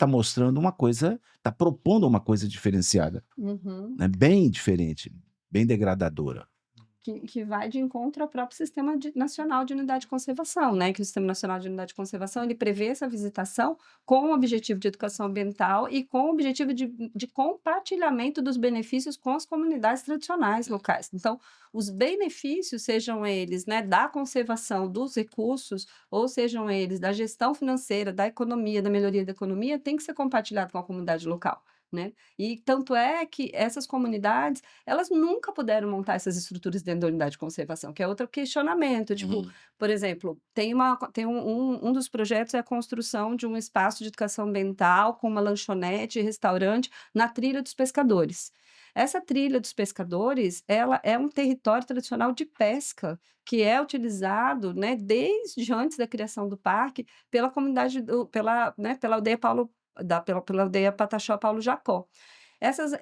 mostrando uma coisa, está propondo uma coisa diferenciada, Uhum. né? Bem diferente, bem degradadora. Que vai de encontro ao próprio Sistema Nacional de Unidade de Conservação, né? Que o Sistema Nacional de Unidade de Conservação, ele prevê essa visitação com o objetivo de educação ambiental e com o objetivo de compartilhamento dos benefícios com as comunidades tradicionais locais. Então, os benefícios, sejam eles, né, da conservação dos recursos, ou sejam eles da gestão financeira, da economia, da melhoria da economia, tem que ser compartilhado com a comunidade local, né? E tanto é que essas comunidades, elas nunca puderam montar essas estruturas dentro da unidade de conservação, que é outro questionamento. Tipo, por exemplo, um dos projetos é a construção de um espaço de educação ambiental com uma lanchonete e restaurante na Trilha dos Pescadores. Essa Trilha dos Pescadores, ela é um território tradicional de pesca que é utilizado, né, desde antes da criação do parque pela comunidade, pela aldeia pela aldeia Pataxó Paulo Jacó.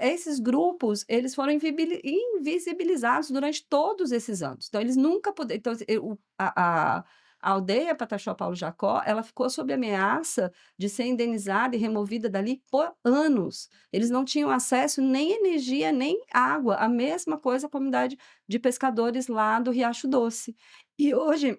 Esses grupos, eles foram invisibilizados durante todos esses anos. Então, eles nunca puderam. Então, a aldeia Pataxó Paulo Jacó, ela ficou sob ameaça de ser indenizada e removida dali por anos. Eles não tinham acesso nem energia, nem água. A mesma coisa a comunidade de pescadores lá do Riacho Doce. E hoje,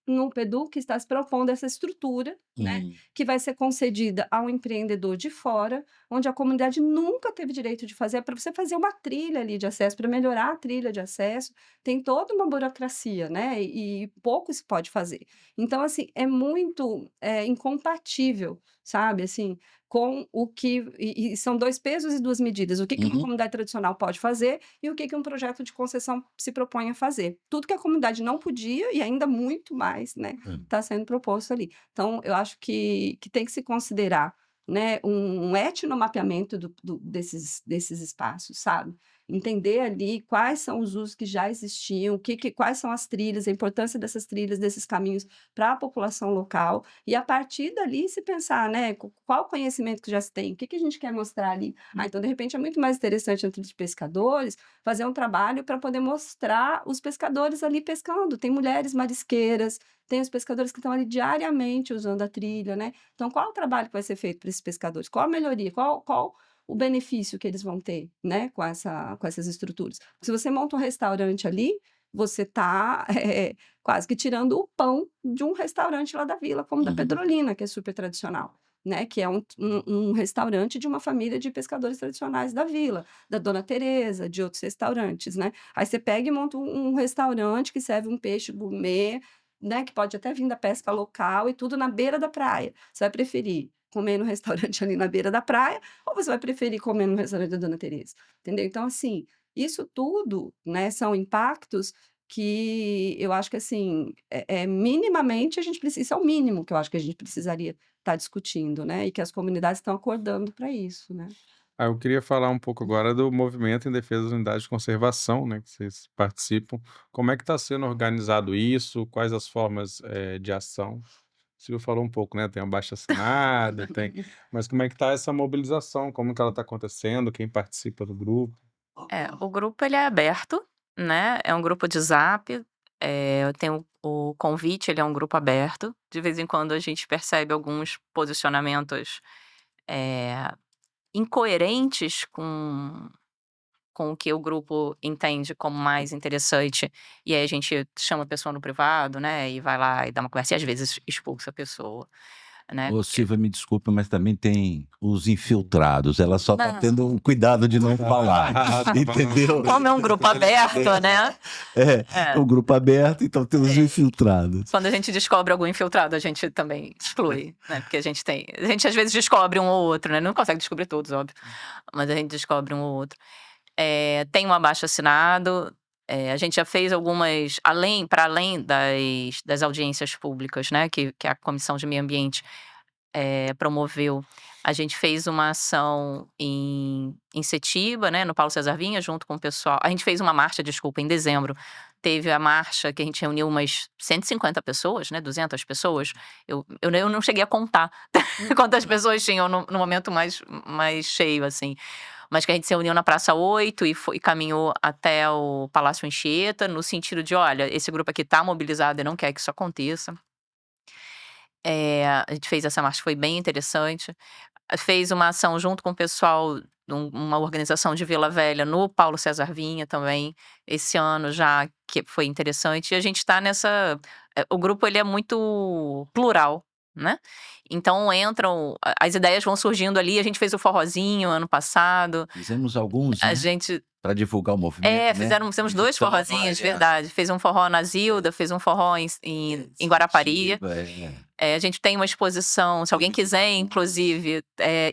no PEDUC, está se propondo essa estrutura, né, que vai ser concedida a um empreendedor de fora, onde a comunidade nunca teve direito de fazer, para você fazer uma trilha ali de acesso, para melhorar a trilha de acesso, tem toda uma burocracia, né, e pouco se pode fazer. Então, assim, é muito incompatível, sabe, assim, com o que... E são dois pesos e duas medidas. O que uma comunidade tradicional pode fazer e o que um projeto de concessão se propõe a fazer. Tudo que a comunidade não podia, e ainda muito mais, né, está sendo proposto ali. Então, eu acho que tem que se considerar, né, um etnomapeamento desses espaços, sabe? Entender ali quais são os usos que já existiam, quais são as trilhas, a importância dessas trilhas, desses caminhos para a população local, e a partir dali se pensar, né, qual o conhecimento que já se tem, o que a gente quer mostrar ali. Então, de repente, é muito mais interessante entre os pescadores fazer um trabalho para poder mostrar os pescadores ali pescando. Tem mulheres marisqueiras, tem os pescadores que estão ali diariamente usando a trilha, né? Então, qual o trabalho que vai ser feito para esses pescadores? Qual a melhoria? Qual o benefício que eles vão ter, né, com essas estruturas? Se você monta um restaurante ali, você está quase que tirando o pão de um restaurante lá da vila, como da Pedrolina, que é super tradicional, né, que é um restaurante de uma família de pescadores tradicionais da vila, da Dona Teresa, de outros restaurantes, né. Aí você pega e monta um restaurante que serve um peixe gourmet, né, que pode até vir da pesca local e tudo na beira da praia. Você vai preferir comer no restaurante ali na beira da praia ou você vai preferir comer no restaurante da Dona Teresa, entendeu? Então, assim, isso tudo, né, são impactos que eu acho que, assim, minimamente a gente precisa, isso é o mínimo que eu acho que a gente precisaria estar discutindo, né, e que as comunidades estão acordando para isso, né. Eu queria falar um pouco agora do movimento em defesa das unidades de conservação, né, que vocês participam. Como é que está sendo organizado isso? Quais as formas, de ação? O Silvio falou um pouco, né, tem abaixo-assinado, mas como é que está essa mobilização? Como que ela está acontecendo? Quem participa do grupo? O grupo ele é aberto, né, é um grupo de Zap, eu tenho o convite, ele é um grupo aberto. De vez em quando a gente percebe alguns posicionamentos, eh, incoerentes com o que o grupo entende como mais interessante, e aí a gente chama a pessoa no privado, né, e vai lá e dá uma conversa e às vezes expulsa a pessoa, né, Ô, porque Silvia, me desculpa, mas também tem os infiltrados. Ela só tá não, tendo um cuidado de não falar, Tá bom. entendeu? como é um grupo aberto, né, É é. um grupo aberto, então tem os É. infiltrados. Quando a gente descobre algum infiltrado, a gente também exclui, né, porque a gente às vezes descobre um ou outro, né, não consegue descobrir todos, óbvio, mas a gente descobre um ou outro. Tem um abaixo-assinado, a gente já fez algumas para além das audiências públicas, né, que a Comissão de Meio Ambiente, promoveu. A gente fez uma ação em Setiba, né, no Paulo César Vinha, junto com o pessoal. A gente fez uma marcha, desculpa, em dezembro. Teve a marcha que a gente reuniu umas 150 pessoas, né, 200 pessoas. Eu não cheguei a contar quantas pessoas tinham no momento mais cheio, assim. Mas que a gente se reuniu na Praça 8 e caminhou até o Palácio Anchieta, no sentido de: "Olha, esse grupo aqui tá mobilizado e não quer que isso aconteça". A gente fez essa marcha, foi bem interessante. Fez uma ação junto com o pessoal de uma organização de Vila Velha no Paulo César Vinha também, esse ano já, que foi interessante. E a gente tá o grupo ele é muito plural, né. Então as ideias vão surgindo ali, a gente fez o forrozinho ano passado, Fizemos alguns, a né, gente para divulgar o movimento, né? fizemos 2 Então, forrozinhos, olha, verdade. Fez um forró na Zilda, fez um forró em Guarapari. Setiba, A gente tem uma exposição, se alguém quiser inclusive,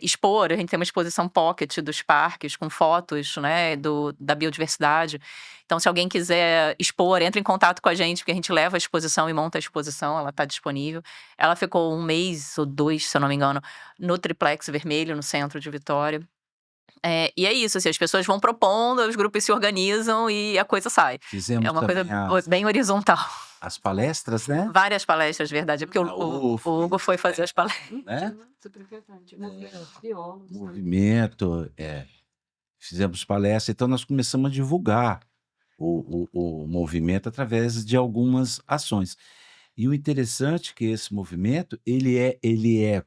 expor, a gente tem uma exposição pocket dos parques com fotos, né, da biodiversidade. Então se alguém quiser expor, entre em contato com a gente, porque a gente leva a exposição e monta a exposição, ela está disponível. Ela ficou 1 mês ou 2, se eu não me engano, no Triplex Vermelho, no centro de Vitória. E é isso, assim, as pessoas vão propondo, os grupos se organizam e a coisa sai. Fizemos É uma coisa também bem horizontal. as palestras, né? Várias palestras, verdade, porque Na o UF, Hugo foi fazer as palestras. né? Super importante. Biólogos, né. Movimento, fizemos palestra, então nós começamos a divulgar o movimento através de algumas ações. E o interessante é que esse movimento, ele é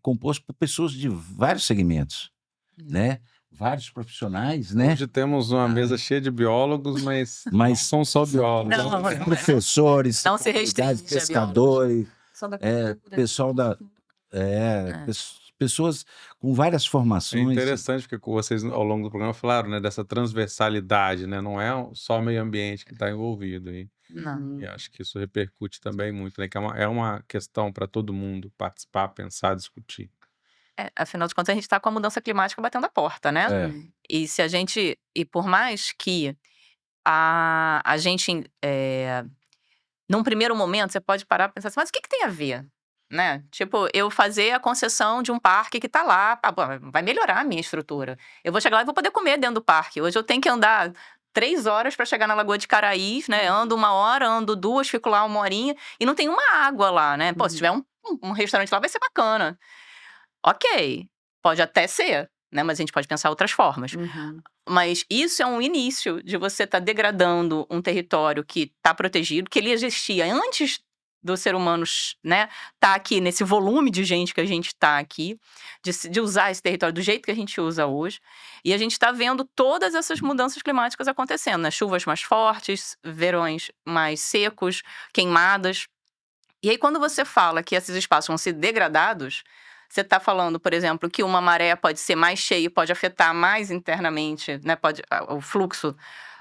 composto por pessoas de vários segmentos, né? Vários profissionais, né? Hoje temos uma mesa cheia de biólogos, mas não Mas são só biólogos. Não, professores, Não se comunidades, restringe a pescadores, Só da cultura, pessoal pessoas com várias É formações. interessante porque vocês ao longo do programa falaram, né, dessa transversalidade, né, não é só meio ambiente que está envolvido aí. Não. E acho que isso repercute também muito, né, que é uma questão para todo mundo participar, pensar, discutir. Afinal de contas, a gente está com a mudança climática batendo a porta, né? É. E por mais que a gente, num primeiro momento, você pode parar e pensar assim, mas o que tem a ver? Né? Tipo, eu fazer a concessão de um parque que tá lá, vai melhorar a minha estrutura. Eu vou chegar lá e vou poder comer dentro do parque. Hoje eu tenho que andar 3 horas para chegar na Lagoa de Caraís, né? Ando 1 hora, ando 2, fico lá 1 horinha e não tem uma água lá, né? Pô, se tiver um restaurante lá, vai ser bacana. Ok, pode até ser, né? Mas a gente pode pensar outras formas. Mas isso é um início de você estar degradando um território que está protegido, que ele existia antes do ser humano, né, tá aqui nesse volume de gente que a gente está aqui, de usar esse território do jeito que a gente usa hoje. E a gente está vendo todas essas mudanças climáticas acontecendo, né? Chuvas mais fortes, verões mais secos, queimadas. E aí, quando você fala que esses espaços vão ser degradados, você está falando, por exemplo, que uma maré pode ser mais cheia, pode afetar mais internamente, né? O fluxo,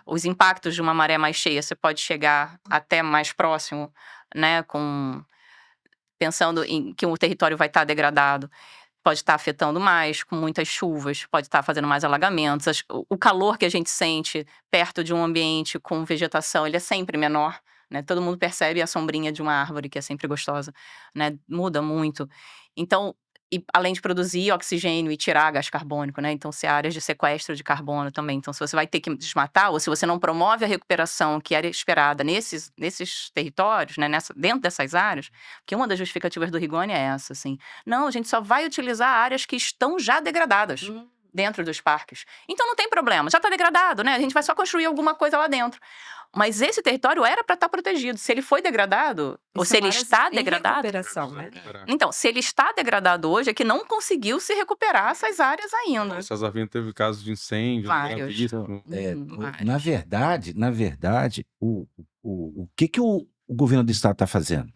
os impactos de uma maré mais cheia, você pode chegar até mais próximo, né? Pensando em que o território vai estar degradado. Pode estar afetando mais, com muitas chuvas, pode estar fazendo mais alagamentos. O calor que a gente sente perto de um ambiente com vegetação, ele é sempre menor, né? Todo mundo percebe a sombrinha de uma árvore, que é sempre gostosa, né? Muda muito. Então, e além de produzir oxigênio e tirar gás carbônico, né? Então, se há áreas de sequestro de carbono também. Então, se você vai ter que desmatar, ou se você não promove a recuperação que era esperada nesses territórios, né? Dentro dessas áreas, porque uma das justificativas do Rigoni é essa, assim. Não, a gente só vai utilizar áreas que estão já degradadas dentro dos parques. Então não tem problema, já está degradado, né? A gente vai só construir alguma coisa lá dentro. Mas esse território era para estar protegido. Se ele foi degradado, ou se ele está degradado. Recuperação, né? Então, se ele está degradado hoje, é que não conseguiu se recuperar essas áreas ainda. O Cesarvinho teve casos de incêndio, Vários. gravíssimo. Na verdade, o que o governo do estado está fazendo?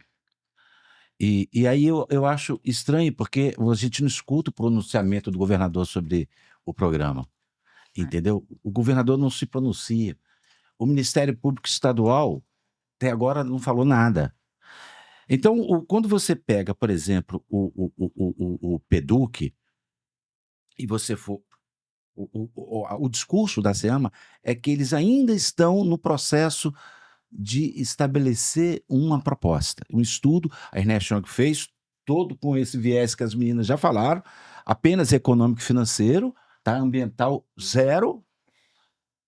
E aí eu acho estranho, porque a gente não escuta o pronunciamento do governador sobre o programa, entendeu? O governador não se pronuncia. O Ministério Público Estadual, até agora, não falou nada. Então, quando você pega, por exemplo, o PEDUC, e você for... O discurso da SEAMA é que eles ainda estão no processo de estabelecer uma proposta, um estudo. A Ernest Young fez todo com esse viés que as meninas já falaram, apenas econômico e financeiro, tá? Ambiental zero,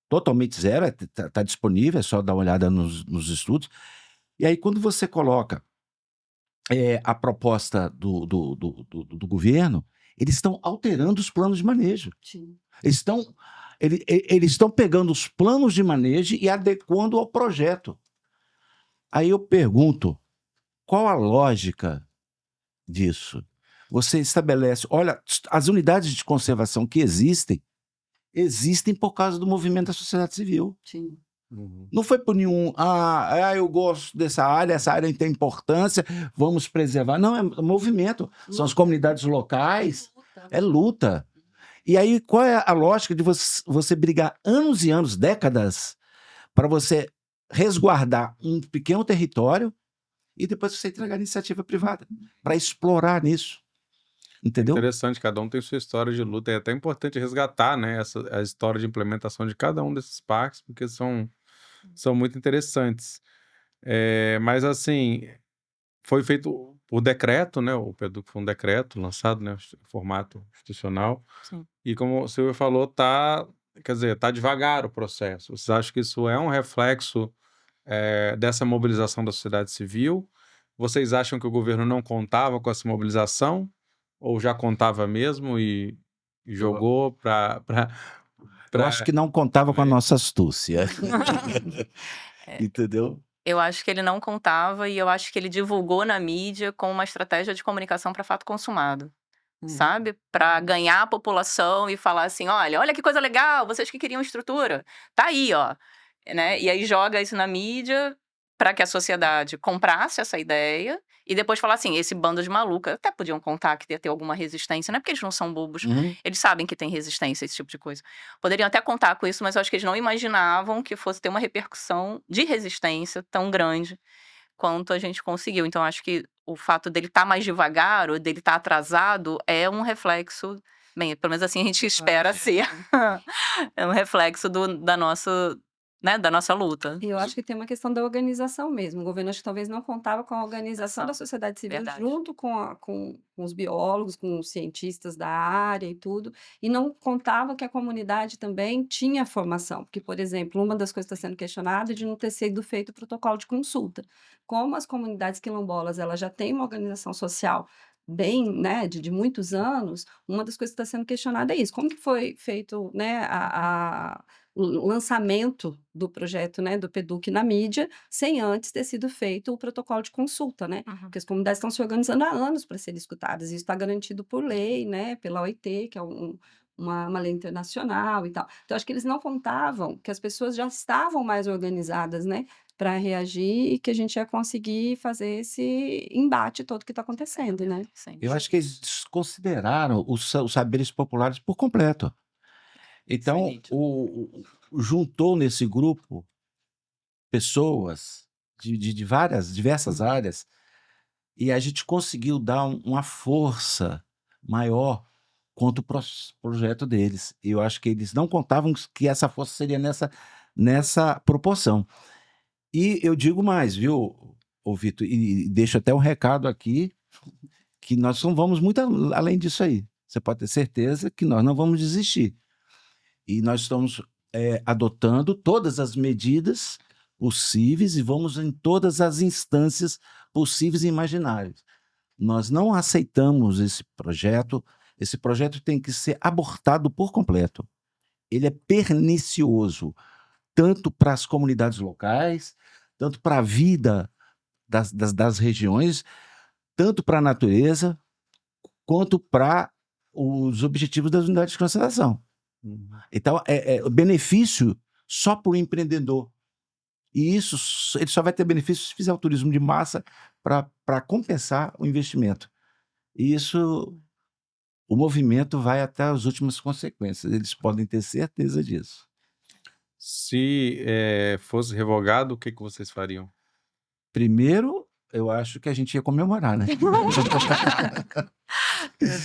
totalmente zero, está disponível, é só dar uma olhada nos estudos. E aí, quando você coloca a proposta do governo, eles estão alterando os planos de manejo. Sim. Eles estão pegando os planos de manejo e adequando ao projeto. Aí eu pergunto, qual a lógica disso? Você estabelece, olha, as unidades de conservação que existem por causa do movimento da sociedade civil. Sim. Não foi por nenhum, eu gosto dessa área, essa área tem importância, vamos preservar. Não, é movimento. São as comunidades locais, é luta. E aí, qual é a lógica de você brigar anos e anos, décadas, para você resguardar um pequeno território e depois você entregar a iniciativa privada para explorar nisso? Entendeu? Interessante, cada um tem sua história de luta. É até importante resgatar, né, a história de implementação de cada um desses parques, porque são muito interessantes. Mas, assim, foi feito por decreto, né? O PEDUC foi um decreto lançado, né? Em formato institucional. Sim. E como o Silvio falou, tá devagar o processo. Vocês acham que isso é um reflexo dessa mobilização da sociedade civil? Vocês acham que o governo não contava com essa mobilização? Ou já contava mesmo e jogou para... Eu acho que não contava com a nossa astúcia. Entendeu? Eu acho que ele não contava e eu acho que ele divulgou na mídia com uma estratégia de comunicação para fato consumado. Sabe? Para ganhar a população e falar assim, olha que coisa legal, vocês que queriam estrutura, tá aí, ó. Né? E aí joga isso na mídia para que a sociedade comprasse essa ideia e depois falar assim, esse bando de maluca, até podiam contar que ia ter alguma resistência, não é porque eles não são bobos, eles sabem que tem resistência, esse tipo de coisa. Poderiam até contar com isso, mas eu acho que eles não imaginavam que fosse ter uma repercussão de resistência tão grande quanto a gente conseguiu. Então, acho que o fato dele estar mais devagar ou dele estar atrasado é um reflexo, bem, pelo menos assim a gente espera ser, é um reflexo da nossa luta. E eu acho que tem uma questão da organização mesmo. O governo acho que talvez não contava com a organização da sociedade civil Verdade. junto com os biólogos, com os cientistas da área e tudo, e não contava que a comunidade também tinha formação. Porque, por exemplo, uma das coisas que está sendo questionada é de não ter sido feito o protocolo de consulta. Como as comunidades quilombolas elas já têm uma organização social bem, né, de muitos anos, uma das coisas que está sendo questionada é isso. Como que foi feito, né, o lançamento do projeto, né, do PEDUC na mídia, sem antes ter sido feito o protocolo de consulta, né? Porque as comunidades estão se organizando há anos para serem escutadas. Isso está garantido por lei, né, pela OIT, que é uma lei internacional e tal. Então, acho que eles não contavam que as pessoas já estavam mais organizadas, né, para reagir e que a gente ia conseguir fazer esse embate todo que está acontecendo, né? Sim. Eu acho que eles desconsideraram os saberes populares por completo. Isso é Então, nítido. juntou nesse grupo pessoas de diversas áreas, e a gente conseguiu dar uma força maior contra o projeto deles. E eu acho que eles não contavam que essa força seria nessa proporção. E eu digo mais, viu, ô Vitor, e deixo até um recado aqui, que nós não vamos muito além disso aí. Você pode ter certeza que nós não vamos desistir. E nós estamos adotando todas as medidas possíveis e vamos em todas as instâncias possíveis e imagináveis. Nós não aceitamos esse projeto tem que ser abortado por completo. Ele é pernicioso, tanto para as comunidades locais, tanto para a vida das regiões, tanto para a natureza, quanto para os objetivos das unidades de conservação. Então, benefício só para o empreendedor. E isso, ele só vai ter benefício se fizer o turismo de massa para compensar o investimento. E isso, o movimento vai até as últimas consequências. Eles podem ter certeza disso. Se fosse revogado, o que vocês fariam? Primeiro, eu acho que a gente ia comemorar, né?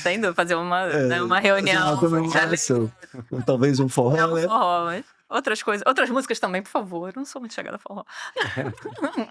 Sem dúvida, fazer uma reunião. Uma comemoração. Talvez um forró, Não, né? forró, mas outras coisas, outras músicas também, por favor. Eu não sou muito chegada a forró.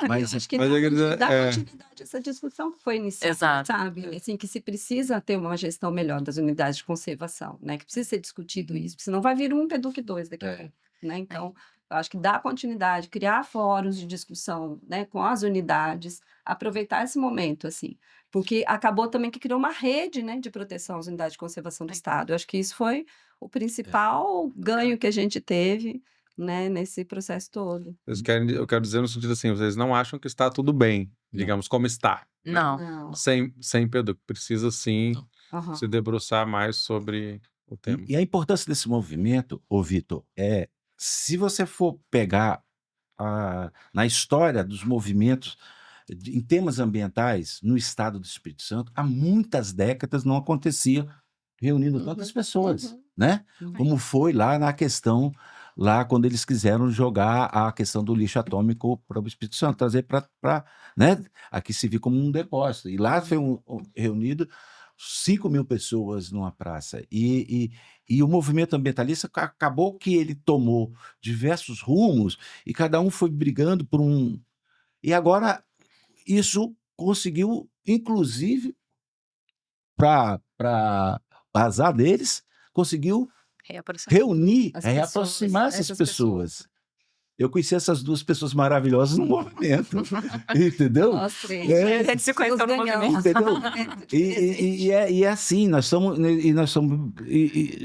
Mas Acho que Mas eu queria dizer, dá continuidade a essa discussão que foi iniciada, Exato. sabe? Assim, que se precisa ter uma gestão melhor das unidades de conservação, né? Que precisa ser discutido isso, porque senão vai vir um PEDUC 2 daqui a pouco, né? Então, eu acho que dá continuidade, criar fóruns de discussão, né, com as unidades, aproveitar esse momento, assim, porque acabou também que criou uma rede, né, de proteção às unidades de conservação do Estado. Eu acho que isso foi o principal ganho que a gente teve, né, nesse processo todo. eu quero dizer no sentido assim, vocês não acham que está tudo bem, digamos, como está, Não. Não. sem PEDUC. Precisa sim Aham. se debruçar mais sobre o tema. E a importância desse movimento, ô Vitor, se você for pegar na história dos movimentos em temas ambientais no estado do Espírito Santo, há muitas décadas não acontecia reunindo tantas pessoas, né? Como foi lá na questão, lá quando eles quiseram jogar a questão do lixo atômico para o Espírito Santo, trazer para, né? Aqui se viu como um depósito. E lá foi reunido 5.000 pessoas numa praça. E o movimento ambientalista acabou que ele tomou diversos rumos e cada um foi brigando por um. E agora isso conseguiu, inclusive, para azar deles, conseguiu reunir, reaproximar essas pessoas. Eu conheci essas duas pessoas maravilhosas no movimento, entendeu? Nós três. A gente se conheceu no movimento. Entendeu? E é assim, nós somos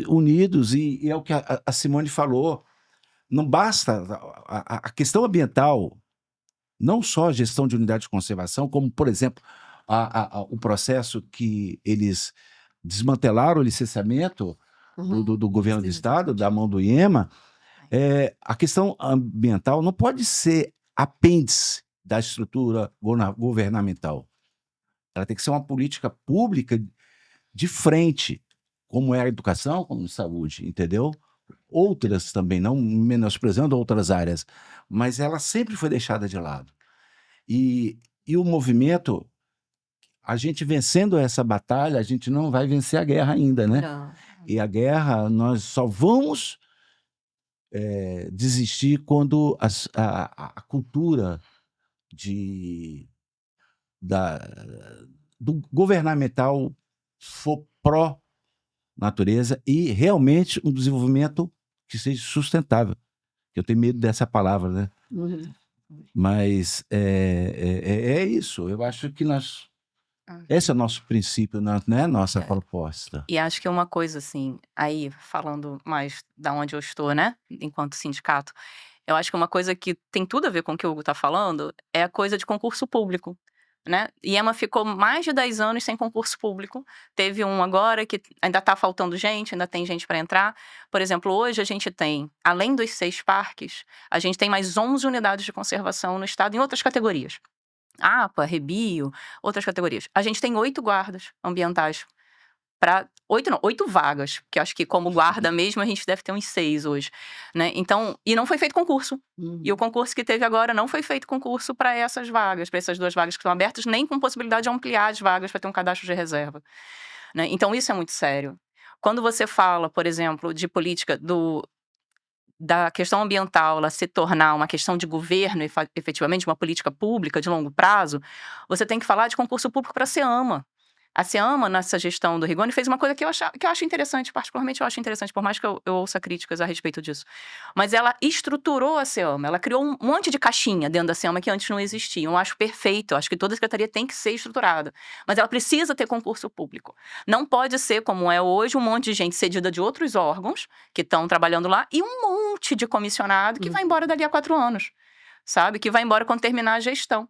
unidos, e é o que a Simone falou. Não basta a questão ambiental, não só a gestão de unidade de conservação, como, por exemplo, o processo que eles desmantelaram o licenciamento do governo do Estado, da mão do IEMA. A questão ambiental não pode ser apêndice da estrutura governamental. Ela tem que ser uma política pública de frente, como é a educação, como a saúde, entendeu? Outras também, não menosprezando outras áreas, mas ela sempre foi deixada de lado. E o movimento, a gente vencendo essa batalha, a gente não vai vencer a guerra ainda, né? Não. E a guerra, nós só vamos desistir quando a cultura do governamental for pró-natureza e realmente um desenvolvimento que seja sustentável. Eu tenho medo dessa palavra, né? Mas é isso. Eu acho que esse é o nosso princípio, né? Nossa proposta. E acho que uma coisa, assim, aí falando mais da onde eu estou, né, enquanto sindicato, eu acho que uma coisa que tem tudo a ver com o que o Hugo está falando é a coisa de concurso público. né? IEMA ficou mais de 10 anos sem concurso público. Teve um agora que ainda está faltando gente, ainda tem gente para entrar. Por exemplo, hoje a gente tem, além dos 6 parques, a gente tem mais 11 unidades de conservação no estado em outras categorias. APA, Rebio, outras categorias. A gente tem 8 guardas ambientais para 8 vagas, que acho que como guarda mesmo a gente deve ter uns 6 hoje, né? Então, e não foi feito concurso. E o concurso que teve agora não foi feito concurso para essas vagas, para essas 2 vagas que estão abertas, nem com possibilidade de ampliar as vagas para ter um cadastro de reserva, né? Então, isso é muito sério. Quando você fala, por exemplo, de política da questão ambiental ela se tornar uma questão de governo, efetivamente, uma política pública de longo prazo, você tem que falar de concurso público para a SEAMA. A SEAMA, nessa gestão do Rigoni, fez uma coisa que eu acho interessante, particularmente eu acho interessante, por mais que eu ouça críticas a respeito disso. Mas ela estruturou a SEAMA, ela criou um monte de caixinha dentro da SEAMA que antes não existia. Eu acho perfeito, eu acho que toda a secretaria tem que ser estruturada. Mas ela precisa ter concurso público. Não pode ser, como é hoje, um monte de gente cedida de outros órgãos que estão trabalhando lá e um monte de comissionado que vai embora dali a 4 anos, sabe? Que vai embora quando terminar a gestão.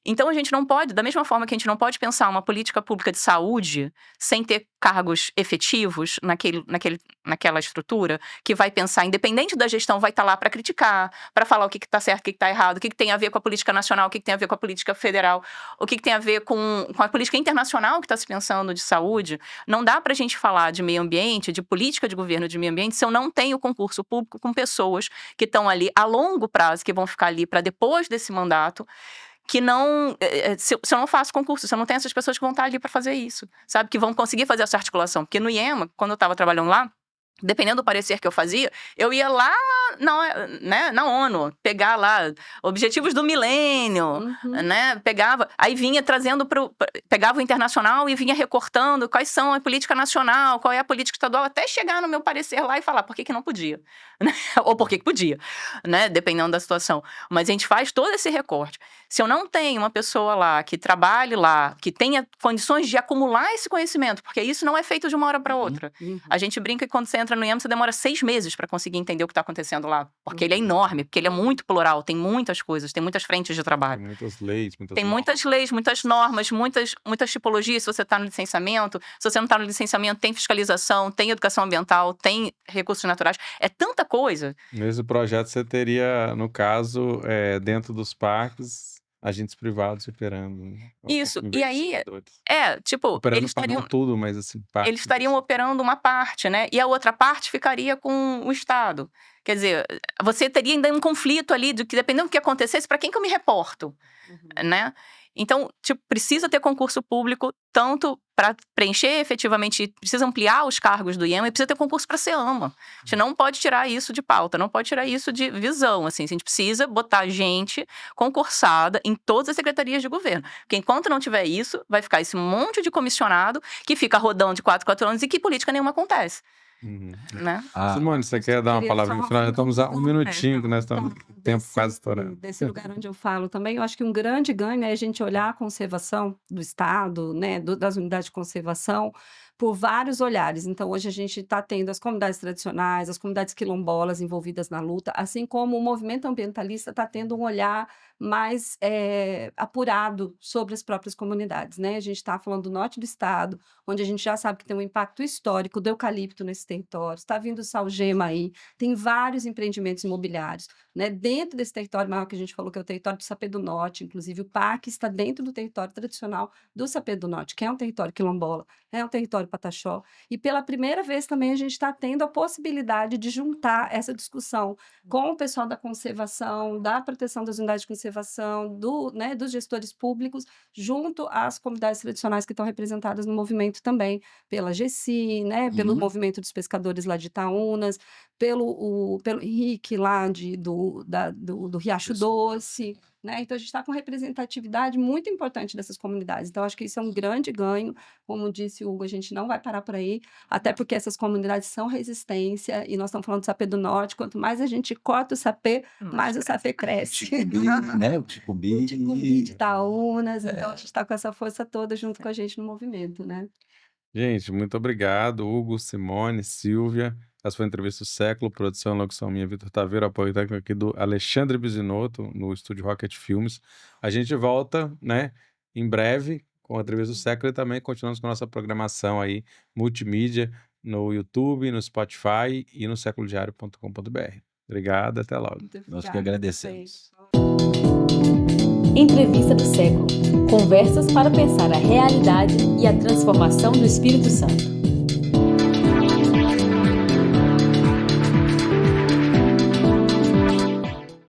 Então, a gente não pode, da mesma forma que a gente não pode pensar uma política pública de saúde sem ter cargos efetivos naquela estrutura, que vai pensar, independente da gestão, vai estar lá para criticar, para falar o que está certo, o que está errado, o que tem a ver com a política nacional, o que tem a ver com a política federal, o que tem a ver com a política internacional que está se pensando de saúde. Não dá para a gente falar de meio ambiente, de política de governo de meio ambiente, se eu não tenho concurso público com pessoas que estão ali a longo prazo, que vão ficar ali para depois desse mandato, que não, se eu não faço concurso, se eu não tenho essas pessoas que vão estar ali para fazer isso, sabe? Que vão conseguir fazer essa articulação. Porque no IEMA, quando eu estava trabalhando lá, dependendo do parecer que eu fazia, eu ia lá na ONU, pegar lá Objetivos do Milênio, né? Aí vinha trazendo pegava o internacional e vinha recortando quais são a política nacional, qual é a política estadual, até chegar no meu parecer lá e falar por que não podia, né? Ou por que podia, né? Dependendo da situação. Mas a gente faz todo esse recorte. Se eu não tenho uma pessoa lá que trabalhe lá, que tenha condições de acumular esse conhecimento, porque isso não é feito de uma hora para outra. A gente brinca que quando você entra no IEMA, você demora 6 meses para conseguir entender o que está acontecendo lá. Porque ele é enorme, porque ele é muito plural, tem muitas coisas, tem muitas frentes de trabalho. Tem muitas leis, Tem muitas leis, muitas normas, muitas tipologias. Se você está no licenciamento, se você não está no licenciamento, tem fiscalização, tem educação ambiental, tem recursos naturais. É tanta coisa. Nesse projeto você teria, no caso, dentro dos parques, agentes privados operando, né? Isso, e aí, Investidores. Operando eles estariam... não tudo, mas assim, parte. Eles estariam operando uma parte, né? E a outra parte ficaria com o Estado. Quer dizer, você teria ainda um conflito ali, de que dependendo do que acontecesse, para quem que eu me reporto, né? Então, precisa ter concurso público, tanto para preencher efetivamente, precisa ampliar os cargos do IEMA e precisa ter concurso para a SEAMA. A gente não pode tirar isso de pauta, não pode tirar isso de visão, assim. A gente precisa botar gente concursada em todas as secretarias de governo. Porque enquanto não tiver isso, vai ficar esse monte de comissionado que fica rodando de 4 anos e que política nenhuma acontece. Né? Simone, você quer dar uma palavra no final? Já estamos a 1 minutinho, que nós estamos com o tempo quase estourando. Desse lugar onde eu falo também, eu acho que um grande ganho é a gente olhar a conservação do Estado, né, das unidades de conservação, por vários olhares. Então, hoje a gente está tendo as comunidades tradicionais, as comunidades quilombolas envolvidas na luta, assim como o movimento ambientalista está tendo um olhar mais apurado sobre as próprias comunidades, né? A gente está falando do norte do estado, onde a gente já sabe que tem um impacto histórico do eucalipto nesse território, está vindo o Salgema aí, tem vários empreendimentos imobiliários, né? Dentro desse território maior que a gente falou, que é o território do Sapé do Norte, inclusive o parque está dentro do território tradicional do Sapé do Norte, que é um território quilombola, é um território pataxó, e pela primeira vez também a gente está tendo a possibilidade de juntar essa discussão com o pessoal da conservação, da proteção das unidades de conservação, dos gestores públicos, junto às comunidades tradicionais que estão representadas no movimento também, pela GECI, né, pelo movimento dos pescadores lá de Itaúnas, pelo Henrique lá do Riacho Doce, né? Então, a gente está com representatividade muito importante dessas comunidades. Então, acho que isso é um grande ganho. Como disse o Hugo, a gente não vai parar por aí, até porque essas comunidades são resistência, e nós estamos falando do sapé do norte. Quanto mais a gente corta o sapé, mais o sapé cresce. Né? O Ticumbi. O Ticumbi de Itaúnas. Então, a gente está com essa força toda junto com a gente no movimento, né? Gente, muito obrigado, Hugo, Simone, Silvia. Essa foi a entrevista do século, produção e locução minha, Vitor Taveira, apoio técnico aqui do Alexandre Bisinotto, no estúdio Rocket Filmes. A gente volta, né, em breve com a entrevista do século e também continuamos com a nossa programação aí multimídia no YouTube, no Spotify e no seculodiario.com.br. Obrigado, até logo. Muito Nós que obrigada a agradecemos. Entrevista do século. Conversas para pensar a realidade e a transformação do Espírito Santo.